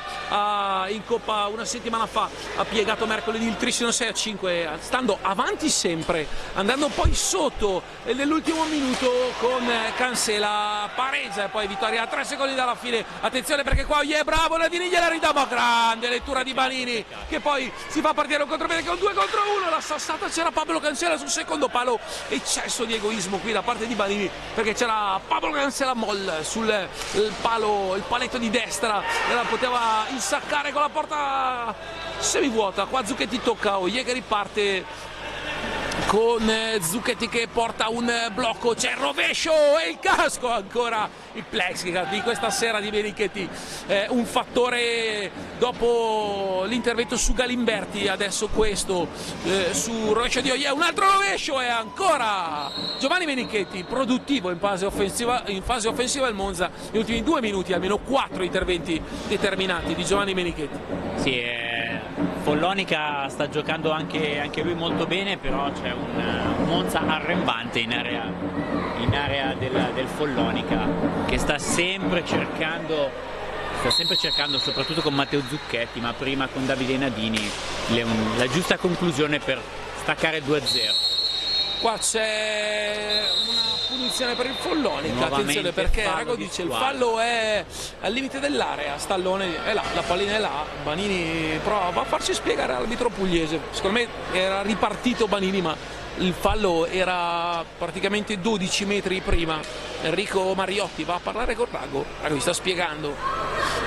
in Coppa una settimana fa ha piegato mercoledì il Trissino 6-5, stando avanti sempre, andando poi sotto nell'ultimo minuto con Cancela, pareggia e poi vittoria a 3 secondi dalla fine. Attenzione perché qua è bravo, Nadini gliela ridà, ma grande lettura di Banini che poi si fa partire un contropiede con 2 contro 1, la sassata c'era Pablo Cancela sul secondo palo, eccesso di egoismo qui da parte di Banini perché c'era Pablo Cancela moll sul palo, il paletto di destra e la poteva insaccare con la porta semivuota. Qua Zucchetti tocca, Oye che riparte con Zucchetti che porta un blocco, c'è il rovescio e il casco, ancora il plexiglass di questa sera di Menichetti, un fattore dopo l'intervento su Galimberti, adesso questo su rovescio di Oye, un altro rovescio e ancora Giovanni Menichetti produttivo in fase offensiva il Monza, negli ultimi 2 minuti almeno 4 interventi determinati di Giovanni Menichetti. Sì, Follonica sta giocando anche lui molto bene, però c'è un Monza arrembante in area del Follonica che sta sempre cercando, soprattutto con Matteo Zucchetti, ma prima con Davide Nadini, la giusta conclusione per staccare 2-0. Qua c'è una punizione per il Follonica, attenzione perché Rago dice il fallo è al limite dell'area, Stallone è là, la pallina è là, Banini prova a farsi spiegare all'arbitro pugliese, secondo me era ripartito Banini ma il fallo era praticamente 12 metri prima. Enrico Mariotti va a parlare con Rago gli sta spiegando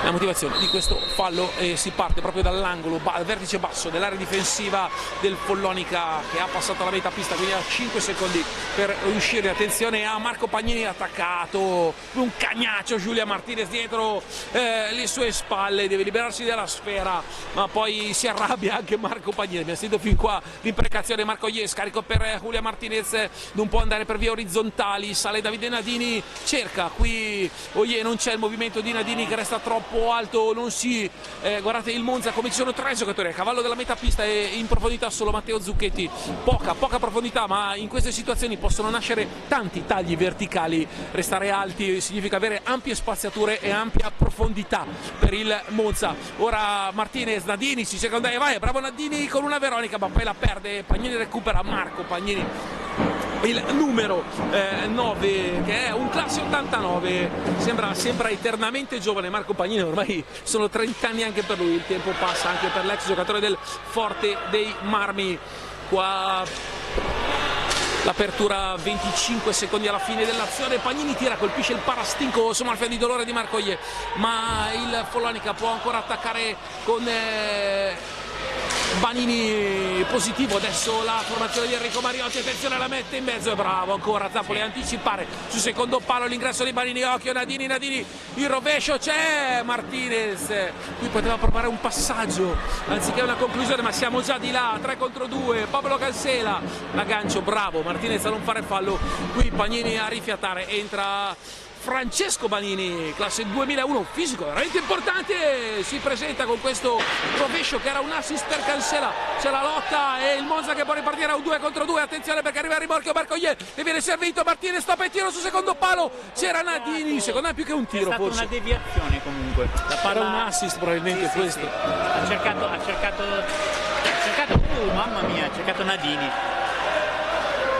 la motivazione di questo fallo e si parte proprio dall'angolo al vertice basso dell'area difensiva del Follonica che ha passato la metà pista, quindi ha 5 secondi per uscire. Attenzione a Marco Pagnini attaccato, un cagnaccio Giulia Martinez dietro le sue spalle, deve liberarsi della sfera ma poi si arrabbia anche Marco Pagnini. Abbiamo sentito fin qua l'imprecazione, Marco Ies, scarico per Giulia Martinez, non può andare per vie orizzontali, sale Davide Nadini, cerca qui Oye, non c'è il movimento di Nadini che resta troppo alto, non si guardate il Monza come ci sono 3 giocatori a cavallo della metà pista e in profondità solo Matteo Zucchetti, poca profondità, ma in queste situazioni possono nascere tanti tagli verticali. Restare alti significa avere ampie spaziature e ampia profondità per il Monza. Ora Martinez, Nadini si cerca andare, vai, bravo Nadini con una Veronica ma poi la perde, Pagnini recupera, Marco Pagnini il numero 9 che è un classe 89, sembra eternamente giovane Marco Pagnini, ormai sono 30 anni anche per lui, il tempo passa anche per l'ex giocatore del Forte dei Marmi. Qua l'apertura 25 secondi alla fine dell'azione, Pagnini tira, colpisce il parastinco sommarfia di dolore di Marco Oye, ma il Follonica può ancora attaccare con Banini positivo. Adesso la formazione di Enrico Mariotti, attenzione, la mette in mezzo, è bravo ancora Zappoli a anticipare sul secondo palo l'ingresso di Banini, occhio Nadini, il rovescio c'è, Martinez qui poteva provare un passaggio anziché una conclusione ma siamo già di là, 3 contro 2, Pablo Cancela, l'aggancio, bravo Martinez a non fare fallo, qui Pagnini a rifiatare, entra Francesco Banini, classe 2001, fisico veramente importante, si presenta con questo rovescio che era un assist per Cancela, c'è la lotta e il Monza che può ripartire a un 2 contro 2, attenzione perché arriva il rimorchio Marco Oye e viene servito Martinez, stoppa il tiro sul secondo palo, c'era Nadini, secondo me più che un tiro è forse. È stata una deviazione comunque. Era un assist probabilmente sì, questo. Sì. Ha cercato, mamma mia, ha cercato Nadini.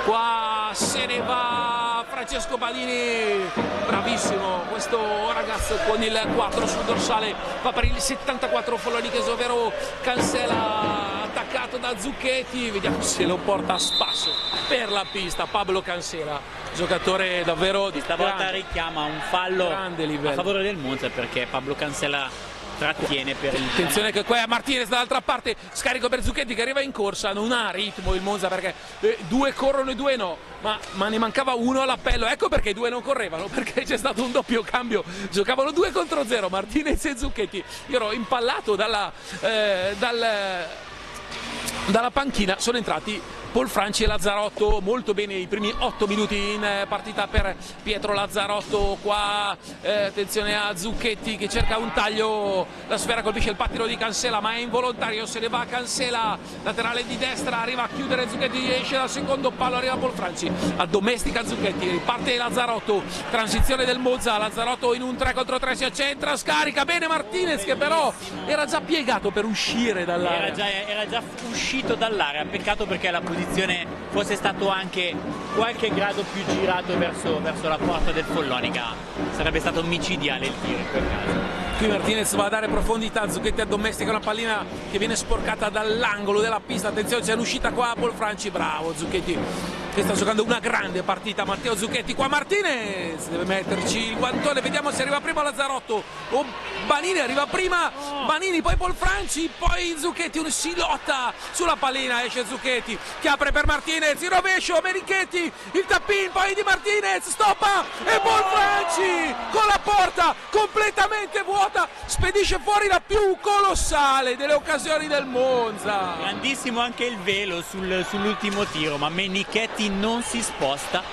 Qua se ne va Francesco Banini, bravissimo questo ragazzo con il 4 sul dorsale, va per il 74 Follonicese, ovvero Cancela attaccato da Zucchetti, vediamo se lo porta a spasso per la pista Pablo Cancela, giocatore davvero di stavolta richiama un fallo a favore del Monza perché Pablo Cancela trattiene per il... Attenzione che qua è Martinez dall'altra parte, scarico per Zucchetti che arriva in corsa, non ha ritmo il Monza perché 2 corrono e 2 no, ma ne mancava uno all'appello, ecco perché 2 non correvano, perché c'è stato un doppio cambio, giocavano 2 contro 0 Martinez e Zucchetti. Io ero impallato dalla panchina, sono entrati Polfranci e Lazzarotto. Molto bene i primi 8 minuti in partita per Pietro Lazzarotto. Qua attenzione a Zucchetti che cerca un taglio, la sfera colpisce il pattino di Cancela ma è involontario, se ne va Cancela, laterale di destra, arriva a chiudere Zucchetti, esce dal secondo palo, arriva Polfranci, addomestica Zucchetti, riparte Lazzarotto, transizione del Monza, Lazzarotto in un 3 contro 3 si accentra, scarica bene Martinez che però era già piegato per uscire dall'area. Era già uscito dall'area, peccato perché la posizione fosse stato anche qualche grado più girato verso la porta del Follonica, sarebbe stato micidiale il tiro in quel caso. Qui Martinez va a dare profondità, Zucchetti addomestica una pallina che viene sporcata dall'angolo della pista, attenzione c'è l'uscita qua Polfranci, bravo Zucchetti che sta giocando una grande partita, Matteo Zucchetti, qua Martinez deve metterci il guantone, vediamo se arriva prima Lazzarotto o Banini, arriva prima Banini, poi Polfranci, poi Zucchetti, si lotta sulla pallina, esce Zucchetti che apre per Martinez, il rovescio, Menichetti, il tappin, poi di Martinez, stoppa e Polfranci con la porta completamente vuota spedisce fuori la più colossale delle occasioni del Monza. Grandissimo anche il velo sull'ultimo tiro, ma Menichetti non si sposta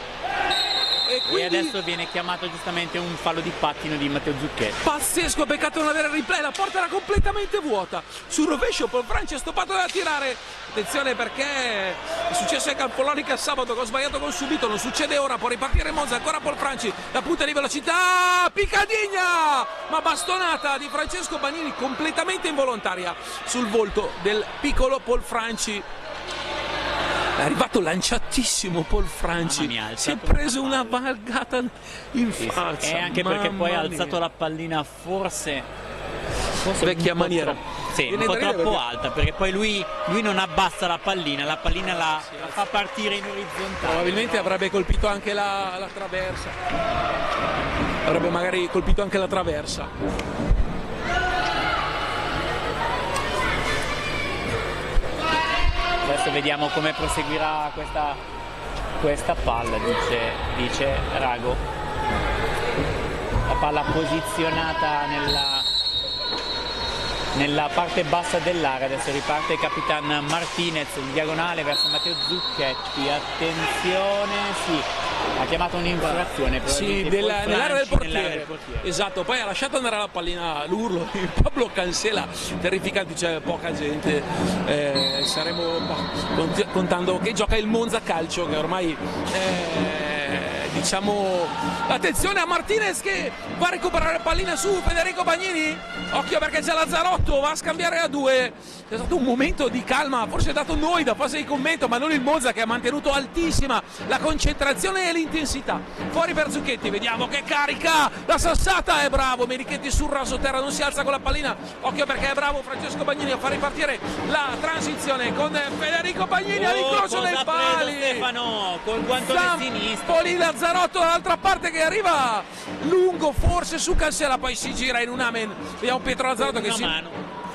e adesso viene chiamato giustamente un fallo di pattino di Matteo Zucchetti. Pazzesco, peccato non avere il replay, la porta era completamente vuota, sul rovescio Polfranci è stoppato da tirare, attenzione perché è successo anche al Follonica sabato che ho sbagliato con subito, non succede ora, può ripartire Monza, ancora Polfranci, la punta di velocità, Piccadigna, ma bastonata di Francesco Banini completamente involontaria sul volto del piccolo Polfranci. È arrivato lanciatissimo Polfranci, mia, si è preso una valgata in faccia. E anche perché poi ha alzato la pallina forse vecchia maniera. Sì, un po' troppo alta, perché poi lui non abbassa la pallina la fa partire in orizzontale. Probabilmente avrebbe colpito anche la traversa. Avrebbe magari colpito anche la traversa. Adesso vediamo come proseguirà questa palla, dice Rago. La palla posizionata nella parte bassa dell'area, adesso riparte il Capitan Martinez in diagonale verso Matteo Zucchetti, attenzione, sì, ha chiamato un'infrazione sì, nell'area del portiere. Esatto, poi ha lasciato andare la pallina, l'urlo di Pablo Cancela, terrificante, c'è poca gente, staremo contando che gioca il Monza Calcio che ormai diciamo, attenzione a Martinez che va a recuperare la pallina su Federico Bagnini, occhio perché c'è Lazzarotto, va a scambiare a due, c'è stato un momento di calma, forse dato noi da fase di commento ma non il Monza che ha mantenuto altissima la concentrazione e l'intensità. Fuori per Zucchetti, vediamo che carica, la sassata, è bravo Menichetti sul raso terra, non si alza con la pallina, occhio perché è bravo Francesco Bagnini a far ripartire la transizione con Federico Bagnini all'incrocio dei pali, Stefano col guantone sinistro, Poli Lazzarotto dall'altra parte che arriva lungo forse su Cancela, poi si gira in un amen, vediamo Pietro Lazzarotto che si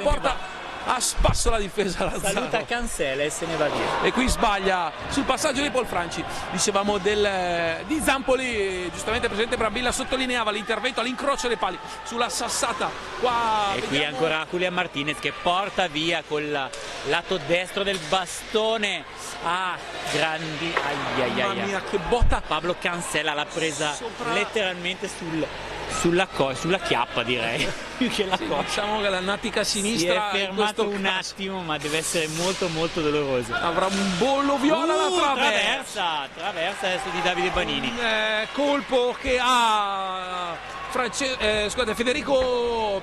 porta a spasso la difesa Lazzarotto. Saluta Cancela e se ne va via. E qui sbaglia sul passaggio di Polfranci, dicevamo di Zampoli, giustamente presidente Brambilla sottolineava l'intervento all'incrocio dei pali sulla sassata qua. E qui ancora Julian Martinez che porta via col lato destro del bastone. Grandi, mamma mia che botta, Pablo Cancela l'ha presa letteralmente sulla chiappa, direi, più che la coscia. Diciamo che la natica sinistra si è fermato un attimo, ma deve essere molto molto doloroso. Avrà un bollo viola alla traversa adesso di Davide Banini. Colpo che ha Federico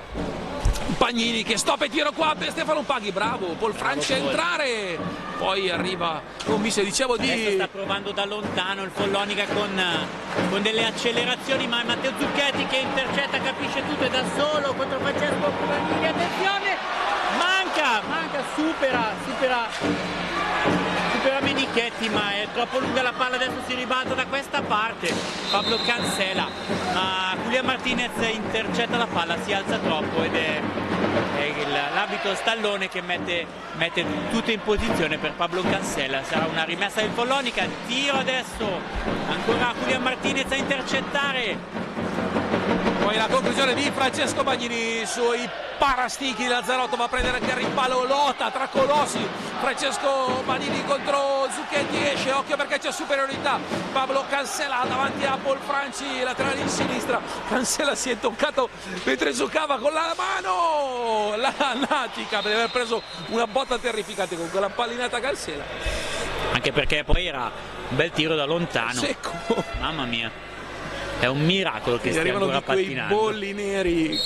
Bagnini che stoppa e tiro qua per Stefano Paghi, bravo Polfranci a entrare, poi arriva dicevo adesso sta provando da lontano il Follonica con delle accelerazioni, ma Matteo Zucchetti che intercetta, capisce tutto e da solo contro Francesco Bagnini, attenzione, manca, supera Menichetti, ma è troppo lunga la palla, adesso si ribalta da questa parte Pablo Cancela, ma Julian Martinez intercetta la palla, si alza troppo ed è l'abito Stallone che mette tutto in posizione per Pablo Cancela. Sarà una rimessa del Follonica, tiro adesso, ancora Julian Martinez a intercettare. Poi la conclusione di Francesco Bagnini sui Parastichi, Lazzarotto va a prendere anche il rimpallo, lotta tra colossi, Francesco Banini contro Zucchetti, esce, occhio perché c'è superiorità, Pablo Cancela davanti a Paul Franci, laterale in sinistra, Cancela si è toccato mentre giocava con la mano, la natica, deve aver preso una botta terrificante con quella pallinata Cancela. Anche perché poi era un bel tiro da lontano. Secco. Mamma mia, è un miracolo che stia ancora pattinando. Quei bolli neri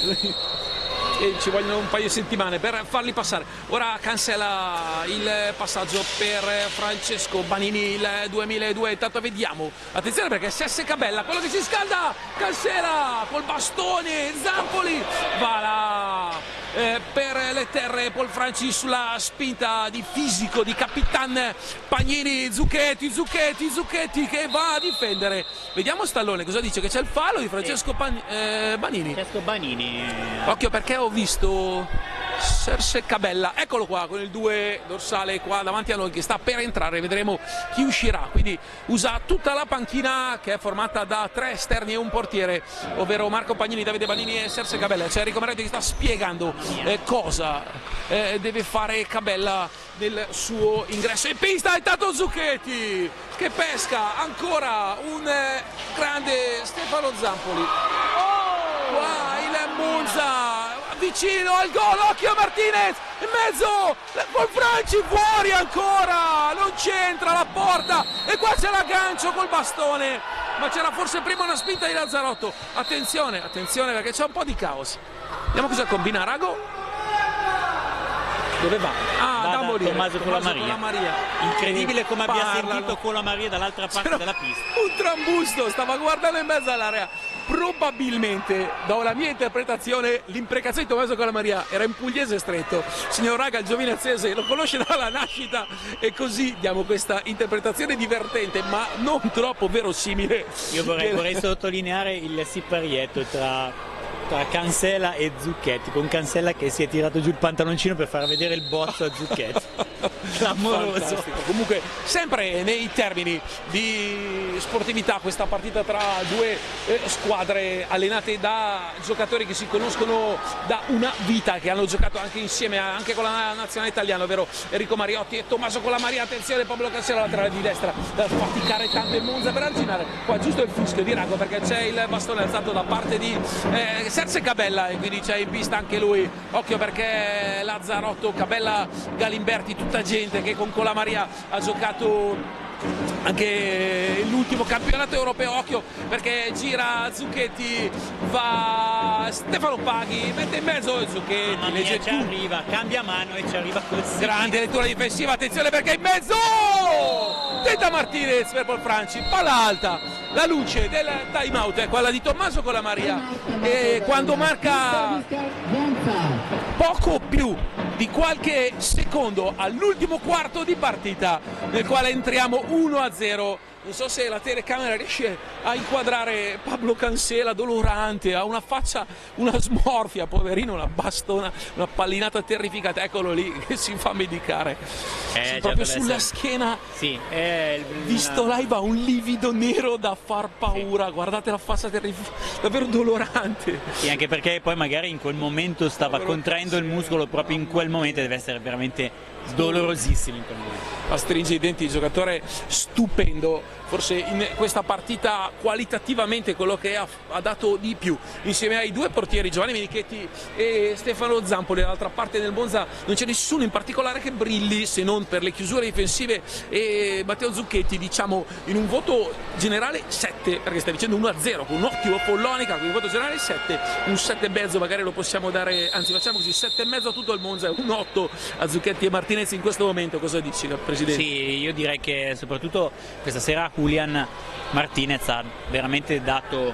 e ci vogliono un paio di settimane per farli passare. Ora cancella il passaggio per Francesco Banini, il 2002. Intanto vediamo, attenzione perché Sesse Cabella, quello che si scalda, cancella col bastone, Zampoli va là per le terre, Paul Franci sulla spinta di fisico di Capitan Pagnini, Zucchetti che va a difendere. Vediamo Stallone cosa dice, che c'è il fallo di Francesco Banini. Francesco Banini. Occhio perché ho visto Serse Cabella, eccolo qua con il 2 dorsale qua davanti a noi che sta per entrare, vedremo chi uscirà, quindi usa tutta la panchina che è formata da 3 esterni e un portiere, ovvero Marco Pagnini, Davide Banini e Serse Cabella. C'è Enrico Maretti che sta spiegando cosa deve fare Cabella nel suo ingresso in pista. È intanto Zucchetti che pesca ancora un grande Stefano Zampoli. Qua il Monza vicino al gol, occhio Martinez in mezzo, Paul Franci fuori ancora, non c'entra la porta e qua c'è l'aggancio col bastone, ma c'era forse prima una spinta di Lazzarotto. Attenzione perché c'è un po' di caos. Vediamo cosa combina Rago. Dove va? Da morire. Tommaso Colamaria. Incredibile come abbia sentito Colamaria dall'altra parte della pista. Un trambusto, stava guardando in mezzo all'area. Probabilmente, do la mia interpretazione, l'imprecazione di Tommaso Colamaria era in pugliese stretto. Signor Raga, il giovinezese lo conosce dalla nascita e così diamo questa interpretazione divertente ma non troppo verosimile. Io vorrei sottolineare il siparietto tra Cancella e Zucchetti, con Cancella che si è tirato giù il pantaloncino per far vedere il bozzo a Zucchetti. Clamoroso. Fantastico. Comunque sempre nei termini di sportività questa partita tra due squadre allenate da giocatori che si conoscono da una vita, che hanno giocato anche insieme anche con la nazionale italiana, ovvero Enrico Mariotti e Tommaso Colamaria. Attenzione, Pablo Cancella laterale di destra, faticare tanto il Monza per arginare. Qua giusto il fischio di Rago perché c'è il bastone alzato da parte di Serse Cabella e quindi c'è in pista anche lui. Occhio perché Lazzarotto, Cabella, Galimberti, tutta gente che con Colamaria ha giocato anche l'ultimo campionato europeo. Occhio perché gira Zucchetti, va Stefano Paghi, mette in mezzo Zucchetti, legge ci arriva, cambia mano e ci arriva così. Grande lettura difensiva, attenzione perché in mezzo tenta Martinez per Paul Franci, palla alta. La luce del time out è quella di Tommaso Colamaria e quando marca poco più di qualche secondo all'ultimo quarto di partita nel quale entriamo 1-0. Non so se la telecamera riesce a inquadrare Pablo Cancella dolorante, ha una faccia, una smorfia, poverino, una bastona, una pallinata terrificata, eccolo lì che si fa medicare, proprio sulla schiena, sì, visto live ha un livido nero da far paura, sì. Guardate la faccia davvero dolorante. Sì, anche perché poi magari in quel momento stava contraendo il muscolo, proprio in quel momento deve essere veramente dolorosissimo in quel momento. Ma stringe i denti, il giocatore stupendo, forse in questa partita qualitativamente quello che ha dato di più, insieme ai due portieri Giovanni Menichetti e Stefano Zampoli. Dall'altra parte del Monza non c'è nessuno in particolare che brilli se non per le chiusure difensive, e Matteo Zucchetti diciamo in un voto generale 7 perché sta dicendo 1-0 con un ottimo Follonica, quindi un voto generale 7, un 7,5 magari lo possiamo dare, anzi facciamo così, 7,5 a tutto il Monza, un 8 a Zucchetti e Martinez in questo momento. Cosa dici, Presidente? Sì, io direi che soprattutto questa sera Julián Martínez ha veramente dato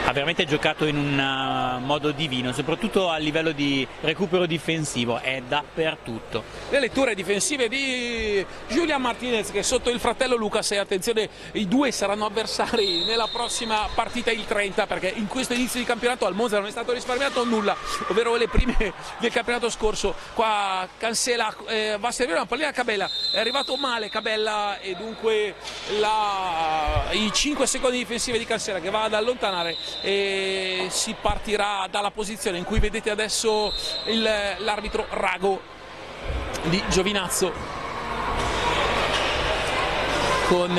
ha veramente giocato in un modo divino, soprattutto a livello di recupero difensivo, è dappertutto. Le letture difensive di Julián Martínez che sotto il fratello Lucas, e attenzione, i due saranno avversari nella prossima partita il 30, perché in questo inizio di campionato al Monza non è stato risparmiato nulla, ovvero le prime del campionato scorso. Qua Cancella va a servire una pallina a Cabella, è arrivato male Cabella e dunque i 5 secondi difensivi di Cancella che va ad allontanare e si partirà dalla posizione in cui vedete adesso l'arbitro Rago di Giovinazzo con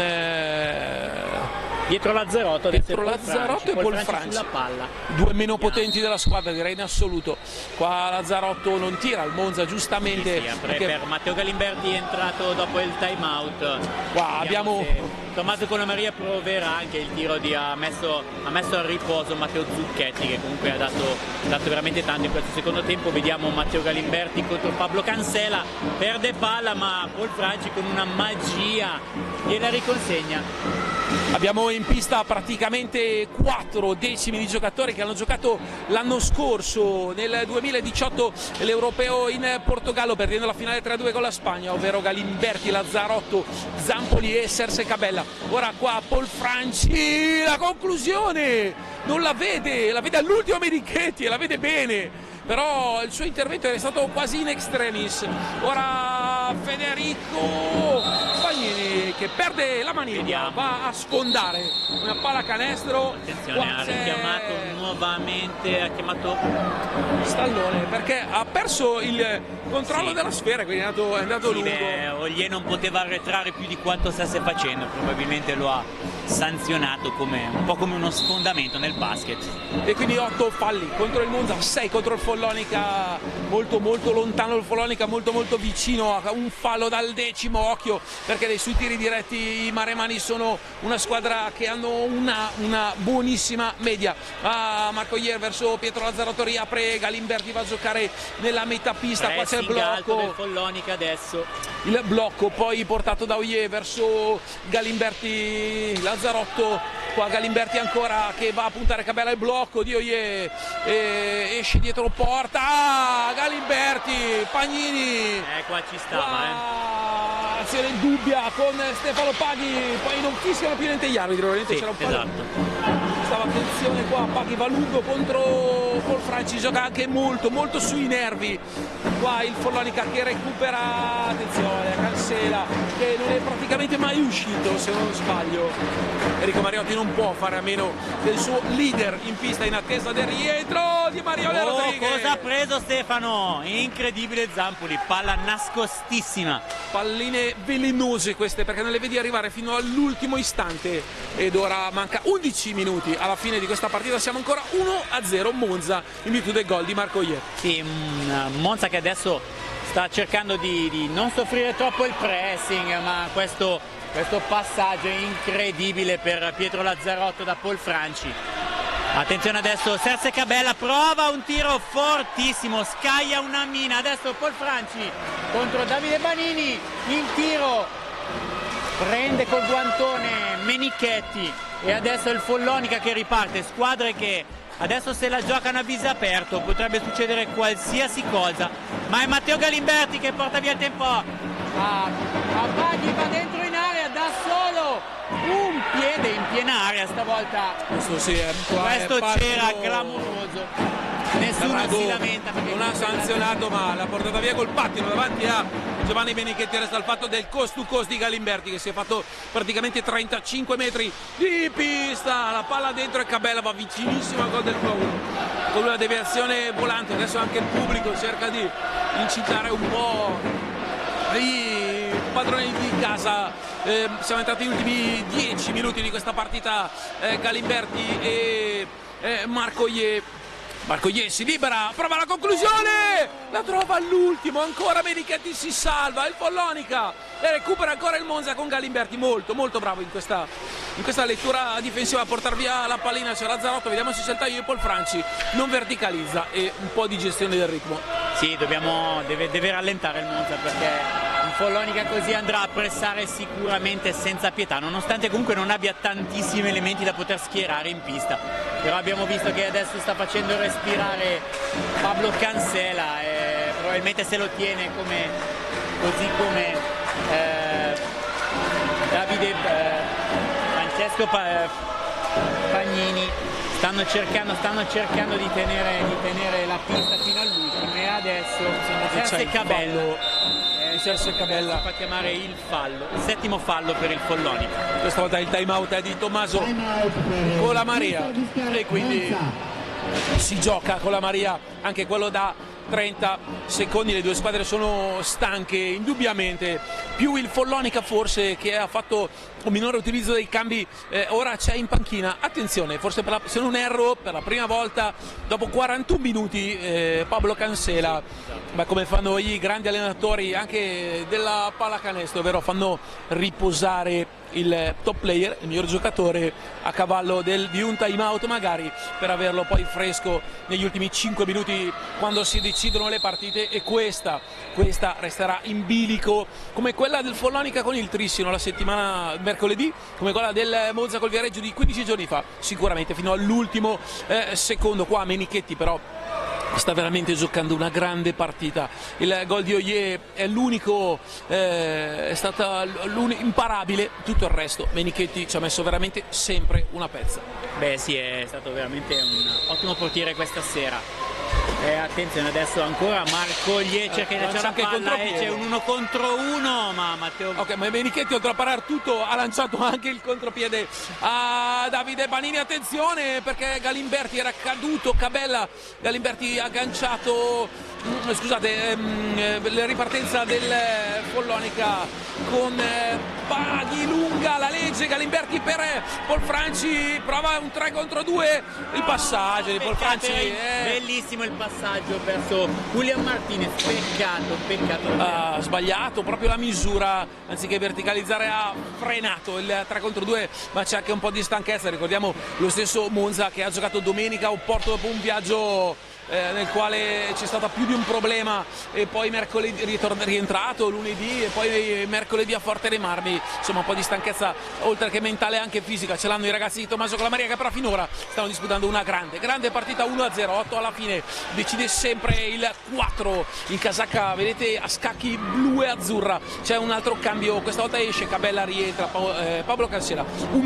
Pietro Lazzarotto, e Paul Franci sulla palla. Due meno potenti della squadra, direi in assoluto. Qua Lazzarotto non tira, il Monza giustamente. Sì, per Matteo Galimberti è entrato dopo il time out. Qua abbiamo Tommaso Colomaria proverà anche il tiro ha messo a riposo Matteo Zucchetti, che comunque ha dato veramente tanto in questo secondo tempo. Vediamo Matteo Galimberti contro Pablo Cancela, perde palla ma Paul Franci con una magia gliela riconsegna. Abbiamo in pista praticamente 4 decimi di giocatori che hanno giocato l'anno scorso nel 2018 l'Europeo in Portogallo, perdendo la finale 3-2 con la Spagna, ovvero Galimberti, Lazzarotto, Zampoli e Serse Cabella. Ora qua Paul Franci, la conclusione non la vede all'ultimo Menichetti e la vede bene, però il suo intervento è stato quasi in extremis. Ora Federico Spagnini che perde la maniglia, va a sfondare una palla canestro. Attenzione, ha richiamato nuovamente, ha chiamato Stallone perché ha perso il controllo della sfera, quindi è andato lungo. Oglier non poteva arretrare più di quanto stesse facendo, probabilmente lo ha sanzionato un po' come uno sfondamento nel basket. E quindi 8 falli contro il Monza, 6 contro il Follonica, molto molto lontano il Follonica, molto molto vicino a un fallo dal decimo. Occhio perché sui tiri diretti i maremani sono una squadra che hanno una buonissima media. Marco Oglier verso Pietro Lazzarotto, riapre, Galimberti va a giocare nella metà pista, qua c'è il blocco del Follonica adesso. Il blocco poi portato da Oglier verso Galimberti, Lazzarotto, qua Galimberti ancora che va a puntare Cabella, il blocco di Oglier, esce dietro porta, Galimberti, Pagnini, qua ci stava, azione dubbia con Stefano Paghi, poi non fischiano più niente gli arbitri, veramente c'era un fallo. Esatto. Stava, attenzione qua, Paghi va lungo contro Paul Franci, gioca anche molto molto sui nervi. Qua il Follonica che recupera, attenzione, Cancela che non è praticamente mai uscito se non sbaglio. Enrico Mariotti non può fare a meno del suo leader in pista in attesa del rientro di Marione Rodriguez. Cosa ha preso Stefano? Incredibile Zampoli, palla nascostissima. Palline velenose queste perché non le vedi arrivare fino all'ultimo istante ed ora manca 11 minuti alla fine di questa partita, siamo ancora 1-0 Monza in virtù del gol di Marco Oglier. Sì, Monza che adesso sta cercando di non soffrire troppo il pressing, ma questo passaggio è incredibile per Pietro Lazzarotto da Paul Franci. Attenzione adesso, Serse Cabella prova un tiro fortissimo, scaglia una mina, adesso Paul Franci contro Davide Banini, il tiro prende col guantone Menichetti e adesso il Follonica che riparte, squadre che adesso se la giocano a viso aperto, potrebbe succedere qualsiasi cosa, ma è Matteo Galimberti che porta via il tempo a Paghi, va dentro in area da solo, un piede in piena area stavolta, questo c'era clamoroso, nessuno si lamenta perché non ha sanzionato ma l'ha portata via col pattino davanti a Giovanni Menichetti. Resta il fatto del cost to cost di Galimberti che si è fatto praticamente 35 metri di pista, la palla dentro e Cabella va vicinissimo al gol del Paolo con una deviazione volante. Adesso anche il pubblico cerca di incitare un po' i padroni di casa. Siamo entrati negli ultimi 10 minuti di questa partita. Galimberti e Marco Oglier. Marco Oglier si libera, prova la conclusione, la trova all'ultimo, ancora Menichetti si salva, il Follonica e recupera ancora il Monza con Galimberti, molto molto bravo in questa lettura difensiva a portare via la pallina. C'è Lazzarotto, vediamo se c'è il taglio di Paul Franci, non verticalizza e un po' di gestione del ritmo. Sì, deve rallentare il Monza perché un Follonica così andrà a pressare sicuramente senza pietà, nonostante comunque non abbia tantissimi elementi da poter schierare in pista. Però abbiamo visto che adesso sta facendo respirare Pablo Cancela e probabilmente se lo tiene così come Davide Francesco Pagnini stanno cercando di tenere la pista fino all'ultimo e adesso Serse Cabello Sergio Cabella. Fa chiamare il fallo, il 7° fallo per il Follonica. Questa volta il time out è di Tommaso con la Maria e quindi si gioca con la Maria anche quello da 30 secondi. Le due squadre sono stanche indubbiamente, più il Follonica forse, che ha fatto un minore utilizzo dei cambi. Ora c'è in panchina, attenzione, forse se non erro per la prima volta dopo 41 minuti Pablo Cancela, ma come fanno i grandi allenatori anche della pallacanestro, ovvero fanno riposare il top player, il miglior giocatore, a cavallo di un time out magari, per averlo poi fresco negli ultimi 5 minuti quando si decidono le partite. E questa resterà in bilico come quella del Follonica con il Trissino la settimana mercoledì, come quella del Monza col Viareggio di 15 giorni fa, sicuramente fino all'ultimo secondo. Qua Menichetti però sta veramente giocando una grande partita. Il gol di Oye è l'unico, è stata imparabile, tutto il resto Menichetti ci ha messo veramente sempre una pezza. Beh sì, è stato veramente un ottimo portiere questa sera. Attenzione adesso ancora Marco Oye cerca di lanciare la palla e c'è un 1 contro 1, ma Matteo... Ok, ma Menichetti oltre a parare tutto ha lanciato anche il contropiede a Davide Banini. Attenzione perché Galimberti era caduto, Galimberti ha agganciato, scusate, la ripartenza del Follonica con Baghi lunga, la legge Galimberti per Polfranci, prova un 3 contro 2, il passaggio di Polfranci bellissimo il passaggio verso Julian Martinez, peccato ha sbagliato proprio la misura, anziché verticalizzare ha frenato il 3 contro 2, ma c'è anche un po' di stanchezza. Ricordiamo lo stesso Monza che ha giocato domenica a Oporto dopo un viaggio nel quale c'è stato più di un problema, e poi mercoledì rientrato, lunedì e poi mercoledì a Forte dei Marmi. Insomma, un po' di stanchezza oltre che mentale anche fisica ce l'hanno i ragazzi di Tommaso Clamaria, che però finora stanno disputando una grande partita. 1-0, 8 alla fine, decide sempre il 4 in casacca, vedete, a scacchi blu e azzurra. C'è un altro cambio, questa volta esce Cabella, rientra Pablo Cancela. Un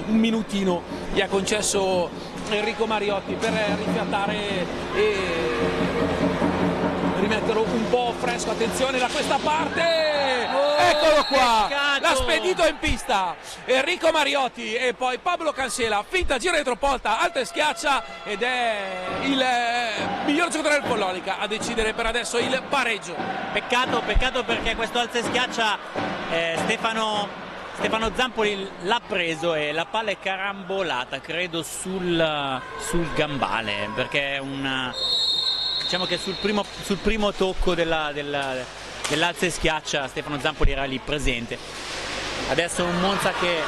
minutino gli ha concesso Enrico Mariotti per rifiatare e rimetterlo un po' fresco. Attenzione da questa parte, eccolo qua, l'ha spedito in pista Enrico Mariotti e poi Pablo Cancela, finta, gira dietro Polta, alta e schiaccia, ed è il miglior giocatore del Follonica a decidere per adesso il pareggio. Peccato perché questo alza e schiaccia Stefano Zampoli l'ha preso e la palla è carambolata, credo sul gambale, perché diciamo che sul primo tocco dell'alza e schiaccia Stefano Zampoli era lì presente. Adesso un Monza che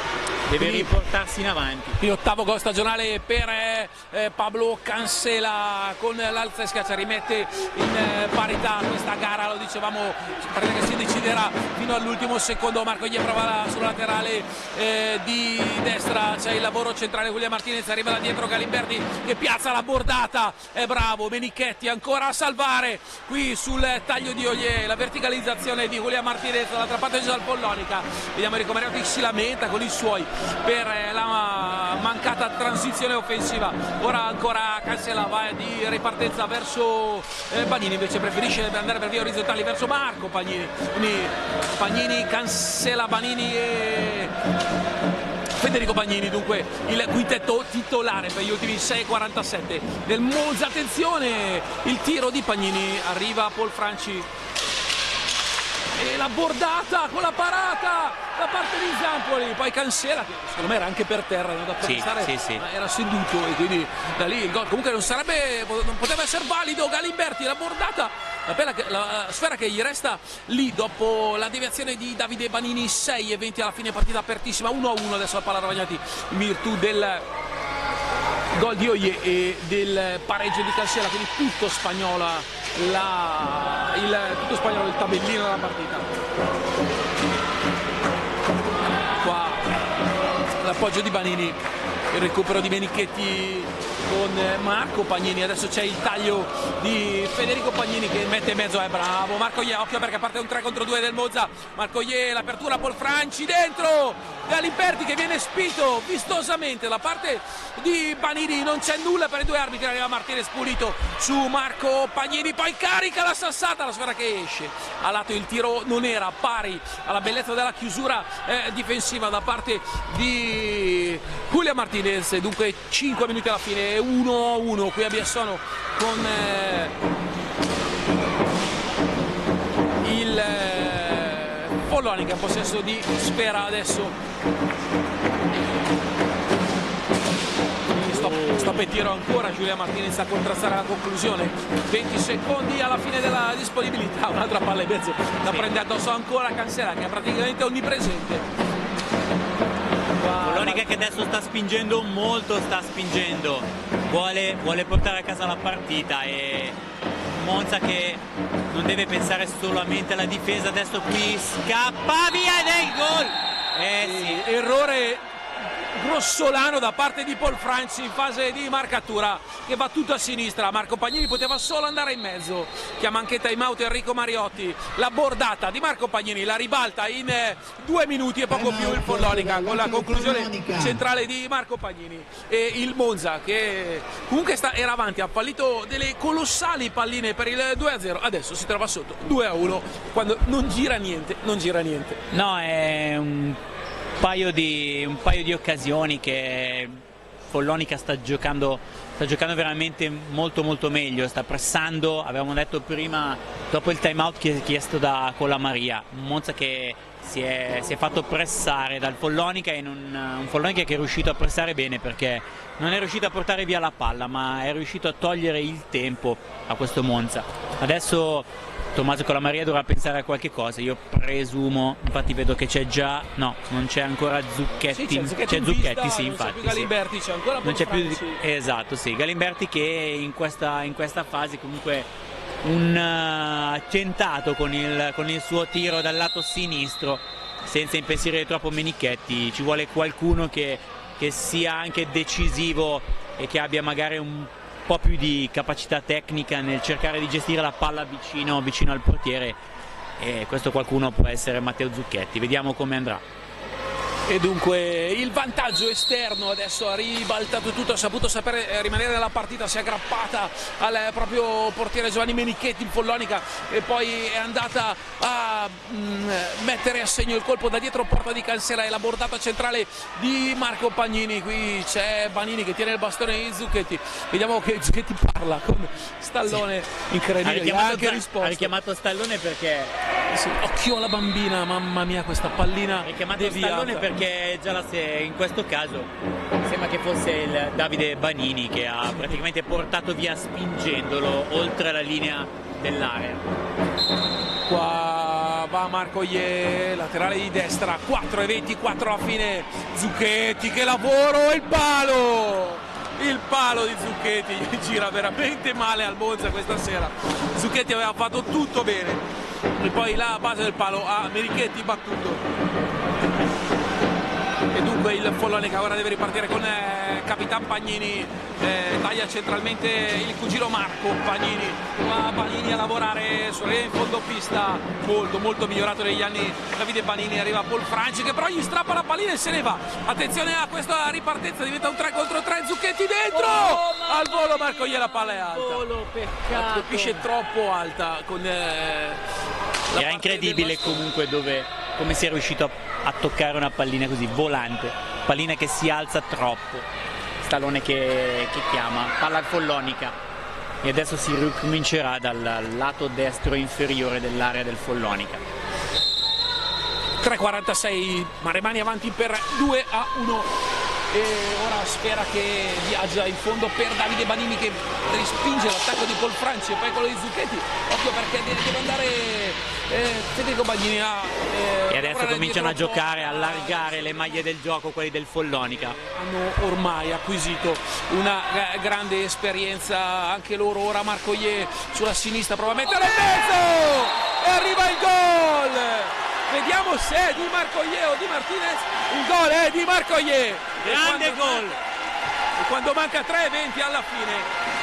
deve riportarsi in avanti. Il 8° gol stagionale per Pablo Cancela con l'alza e schiaccia, rimette in parità questa gara, lo dicevamo, partita che si deciderà fino all'ultimo secondo. Marco Oye prova sulla laterale di destra, c'è il lavoro centrale, Julian Martinez arriva da dietro, Galimberti che piazza la bordata, è bravo Menichetti ancora a salvare qui sul taglio di Oye, la verticalizzazione di Julian Martinez dall'altra parte dal Follonica. Vediamo Enrico Mariotti si lamenta con i suoi per la mancata transizione offensiva. Ora ancora Cancela va di ripartenza verso Bagnini, invece preferisce andare per vie orizzontali verso Marco Pagnini. Quindi Pagnini, Cancela, Banini e Federico Bagnini, dunque il quintetto titolare per gli ultimi 6:47 del Monza. Attenzione, il tiro di Pagnini, arriva Polfranci e la bordata con la parata da parte di Zampoli, poi Cancela che secondo me era anche per terra, non da pensare, sì. era seduto e quindi da lì il gol comunque non poteva essere valido. Galimberti, la bordata, la sfera che gli resta lì dopo la deviazione di Davide Banini. 6:20 alla fine, partita apertissima, 1-1 adesso la palla Ravagnati in virtù del gol di Oye e del pareggio di Cancela, quindi tutto spagnolo il tabellino della partita. Qua l'appoggio di Banini il recupero di Menichetti con Marco Pagnini. Adesso c'è il taglio di Federico Pagnini che mette in mezzo, è bravo Marco Iè, occhio perché parte un 3 contro 2 del Monza. Marco Iè, l'apertura Polfranci dentro, Galimberti che viene spinto vistosamente da parte di Banini, non c'è nulla per i due arbitri, arriva Martinez pulito su Marco Pagnini, poi carica la sassata, la sfera che esce a lato, il tiro non era pari alla bellezza della chiusura difensiva da parte di Julián Martinez. Dunque 5 minuti alla fine, 1-1 qui a Biassono con il Follonica in possesso di sfera. Adesso stop e tiro ancora, Julián Martinez a contrastare la conclusione, 20 secondi alla fine della disponibilità, un'altra palla in mezzo la prende addosso ancora Cancela che è praticamente onnipresente. Follonica che adesso sta spingendo molto, vuole portare a casa la partita, e Monza che non deve pensare solamente alla difesa, adesso qui scappa via ed è il gol. Sì. Errore grossolano da parte di Polfranci in fase di marcatura, che va tutto a sinistra. Marco Pagnini poteva solo andare in mezzo, chiama anche time out Enrico Mariotti. La bordata di Marco Pagnini, la ribalta in 2 minuti e poco più il Follonica, con la conclusione centrale di Marco Pagnini. E il Monza che comunque era avanti, ha fallito delle colossali palline per il 2-0, adesso si trova sotto 2-1 quando non gira niente. No, è un paio di occasioni che Follonica sta giocando veramente molto meglio, sta pressando, avevamo detto prima dopo il time out chiesto da Colamaria, un Monza che si è fatto pressare dal Follonica, e un Follonica che è riuscito a pressare bene perché non è riuscito a portare via la palla, ma è riuscito a togliere il tempo a questo Monza. Adesso Tommaso Colamaria dovrà pensare a qualche cosa, io presumo, infatti vedo che c'è già, no, non c'è ancora Zucchetti, c'è Zucchetti, sì, infatti. C'è più Galimberti, c'è ancora non c'è più, Polfranci. esatto, sì, Galimberti che in questa fase comunque un tentato con il suo tiro dal lato sinistro, senza impensierire troppo Menichetti. Ci vuole qualcuno che sia anche decisivo e che abbia magari un po' più di capacità tecnica nel cercare di gestire la palla vicino al portiere, e questo qualcuno può essere Matteo Zucchetti. Vediamo come andrà. E dunque il vantaggio esterno adesso ha ribaltato tutto, ha saputo sapere rimanere nella partita, si è aggrappata al proprio portiere Giovanni Menichetti, il Follonica, e poi è andata a mettere a segno il colpo da dietro porta di Cancela e la bordata centrale di Marco Pagnini. Qui c'è Banini che tiene il bastone di Zucchetti, vediamo che Zucchetti parla con Stallone, sì. Incredibile, ha richiamato Stallone perché sì, occhio alla bambina, mamma mia questa pallina ha richiamato deviata. Stallone perché già in questo caso sembra che fosse il Davide Banini che ha praticamente portato via spingendolo oltre la linea dell'area. Qua va Marco Iè, laterale di destra, 4:24 alla fine, Zucchetti, che lavoro, il palo di Zucchetti gira veramente male al Monza questa sera. Zucchetti aveva fatto tutto bene e poi la base del palo a Menichetti battuto. E dunque il Follonica ora deve ripartire con Capitan Pagnini, taglia centralmente il cugino Marco Pagnini, va Banini a lavorare in fondo pista, molto migliorato negli anni Davide Banini. Arriva Polfranci che però gli strappa la pallina e se ne va. Attenzione a questa ripartenza, diventa un 3 contro 3, Zucchetti dentro, al volo Marco Iè, la palla è alta, peccato, colpisce troppo alta con era incredibile comunque come si è riuscito a toccare una pallina così volante, pallina che si alza troppo. Stallone che chiama, palla al Follonica, e adesso si ricomincerà dal lato destro inferiore dell'area del Follonica. 3:46, Maremani avanti per 2-1. E ora Sfera che viaggia in fondo per Davide Banini che respinge l'attacco di Polfranci e poi quello di Zucchetti. Occhio perché deve andare Federico Banini e adesso cominciano a giocare, a allargare le maglie del gioco quelli del Follonica. Hanno ormai acquisito una grande esperienza anche loro. Ora Marco Iè sulla sinistra prova a mettere in mezzo e arriva il gol. Vediamo se è di Marco Iè o di Martinez. Il gol è di Marco Iè. Grande gol. e quando manca 3:20 alla fine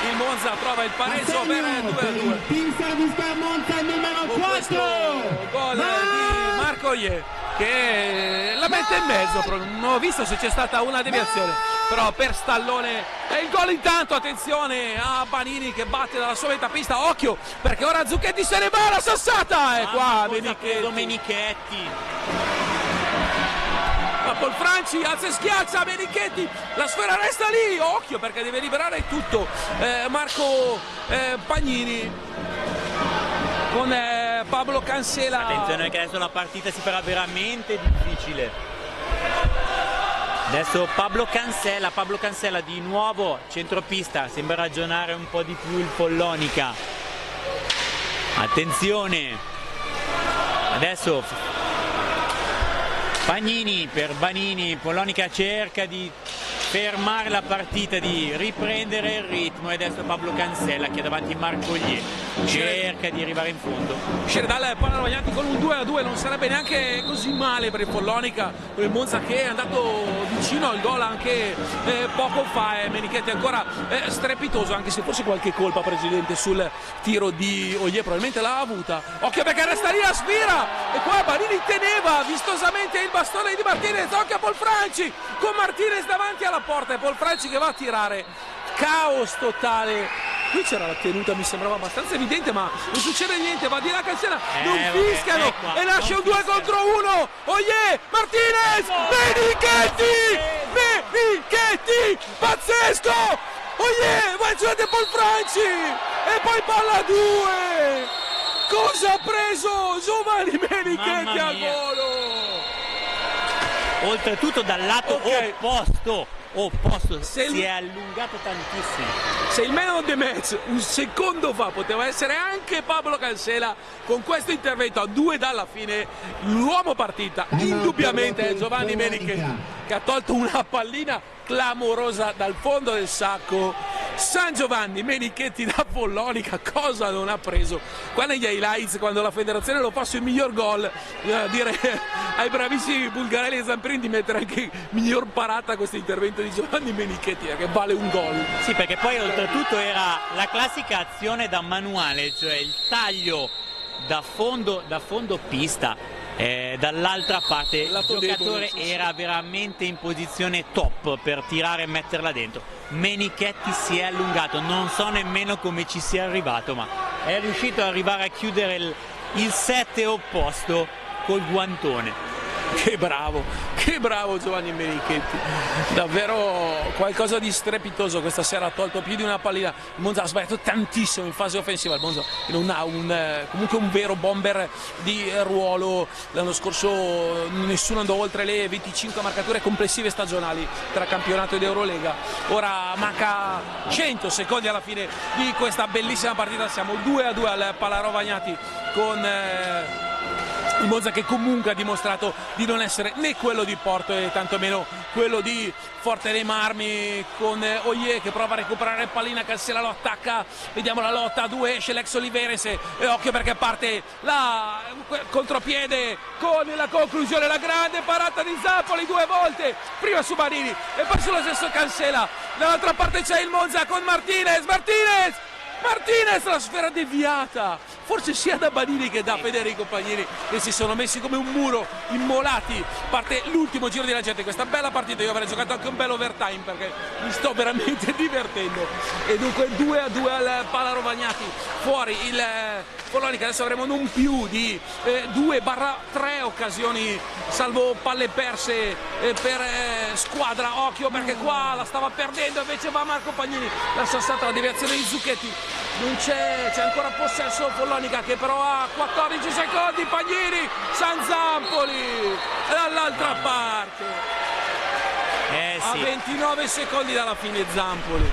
il Monza trova il pareggio per 2-2. Team service per Monza numero 4. Gol di Marco Oye che la mette in mezzo, non ho visto se c'è stata una deviazione, però per Stallone è il gol. Intanto attenzione a Banini che batte dalla sua metà pista, occhio perché ora Zucchetti se ne va, la sassata e qua Menichetti. Ma Polfranci alza e schiaccia Menichetti, la sfera resta lì, occhio perché deve liberare tutto Marco Pagnini con Pablo Cancela. Attenzione che adesso la partita si farà veramente difficile. Adesso Pablo Cancela di nuovo centropista, sembra ragionare un po' di più il Follonica. Attenzione, adesso Pagnini per Banini, Follonica cerca di fermare la partita, di riprendere il ritmo e adesso Pablo Cancela che è davanti a Marco Oye cerca di arrivare in fondo. Uscire dal palla Rovagnati con un 2-2 non sarebbe neanche così male per il Follonica, per il Monza che è andato vicino al gol anche poco fa. Menichetti ancora strepitoso, anche se forse qualche colpa presidente sul tiro di Oye probabilmente l'ha avuta. Occhio perché resta lì la sfera e qua Banini teneva vistosamente il bastone di Martinez. Occhio a Polfranci con Martinez davanti alla porta e Polfranci che va a tirare. Caos totale. Qui c'era la tenuta, mi sembrava abbastanza evidente, ma non succede niente, va di là Cancela, non fischiano e nasce un 2 contro 1. Oye, Martinez, Menichetti, pazzesco. Oye, va giù di Polfranci e poi palla a 2. Cosa ha preso Giovanni Menichetti al volo? Oltretutto dal lato opposto, si è allungato tantissimo. Se il man of the match un secondo fa poteva essere anche Pablo Cancela, con questo intervento a 2 dalla fine l'uomo partita indubbiamente è Giovanni Menichetti, che ha tolto una pallina clamorosa dal fondo del sacco. San Giovanni Menichetti da Follonica cosa non ha preso? Qua negli highlights, quando la federazione lo fa sul miglior gol, dire ai bravissimi Bulgarelli e Zamprini di mettere anche miglior parata a questo intervento di Giovanni Menichetti, che vale un gol. Sì, perché poi oltretutto era la classica azione da manuale, cioè il taglio da fondo pista. Dall'altra parte il giocatore era veramente in posizione top per tirare e metterla dentro. Menichetti si è allungato, non so nemmeno come ci sia arrivato, ma è riuscito ad arrivare a chiudere il 7 opposto col guantone. Che bravo Giovanni Menichetti, davvero qualcosa di strepitoso questa sera, ha tolto più di una pallina. Il Monza ha sbagliato tantissimo in fase offensiva, il Monza non ha comunque un vero bomber di ruolo. L'anno scorso nessuno andò oltre le 25 marcature complessive stagionali tra campionato ed Eurolega, ora manca 100 secondi alla fine di questa bellissima partita, siamo 2-2 al Pala Rovagnati con il Monza che comunque ha dimostrato di non essere né quello di Porto e tantomeno quello di Forte dei Marmi, con Oye che prova a recuperare pallina, Cancela lo attacca, vediamo la lotta a 2, esce l'ex Oliveres e occhio perché parte la contropiede con la conclusione, la grande parata di Zampoli 2 volte, prima su Banini e poi sullo stesso Cancela. Dall'altra parte c'è il Monza con Martinez, la sfera deviata, forse sia da Banini che da Federico Pagnini, che si sono messi come un muro, immolati. Parte l'ultimo giro di lanciata, questa bella partita, io avrei giocato anche un bel overtime perché mi sto veramente divertendo. E dunque 2-2 al Pala Rovagnati, fuori il Follonica. Adesso avremo non più di 2/3 occasioni, salvo palle perse per squadra. Occhio perché qua la stava perdendo, invece va Marco Pagnini, la sassata, la deviazione di Zucchetti. Non c'è ancora possesso Follonica che però ha 14 secondi. Pagnini, San Zampoli dall'altra parte, a 29 secondi dalla fine Zampoli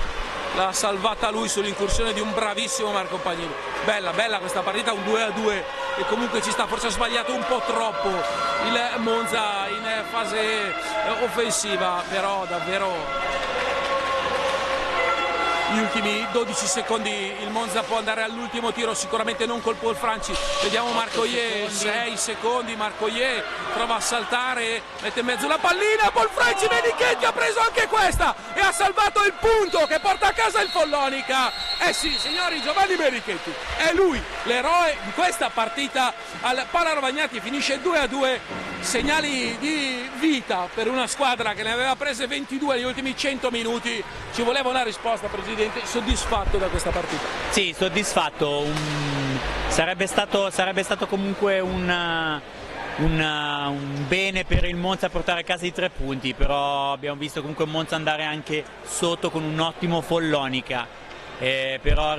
l'ha salvata lui sull'incursione di un bravissimo Marco Pagnini. Bella questa partita, un 2-2 e comunque ci sta, forse ha sbagliato un po' troppo il Monza in fase offensiva, però davvero gli ultimi 12 secondi il Monza può andare all'ultimo tiro, sicuramente non col Polfranci. Vediamo Marco Oye, 6 secondi, Marco Oye prova a saltare, mette in mezzo la pallina, Polfranci, Menichetti ha preso anche questa e ha salvato secondo il punto che porta a casa il Follonica. Eh sì, signori, Giovanni Merichetti è lui l'eroe di questa partita. Al Pala Rovagnati finisce 2-2, segnali di vita per una squadra che ne aveva prese 22 negli ultimi 100 minuti. Ci voleva una risposta, Presidente, soddisfatto da questa partita? Sì, soddisfatto. Sarebbe stato comunque un bene per il Monza portare a casa i 3 punti, però abbiamo visto comunque Monza andare anche sotto con un ottimo Follonica, però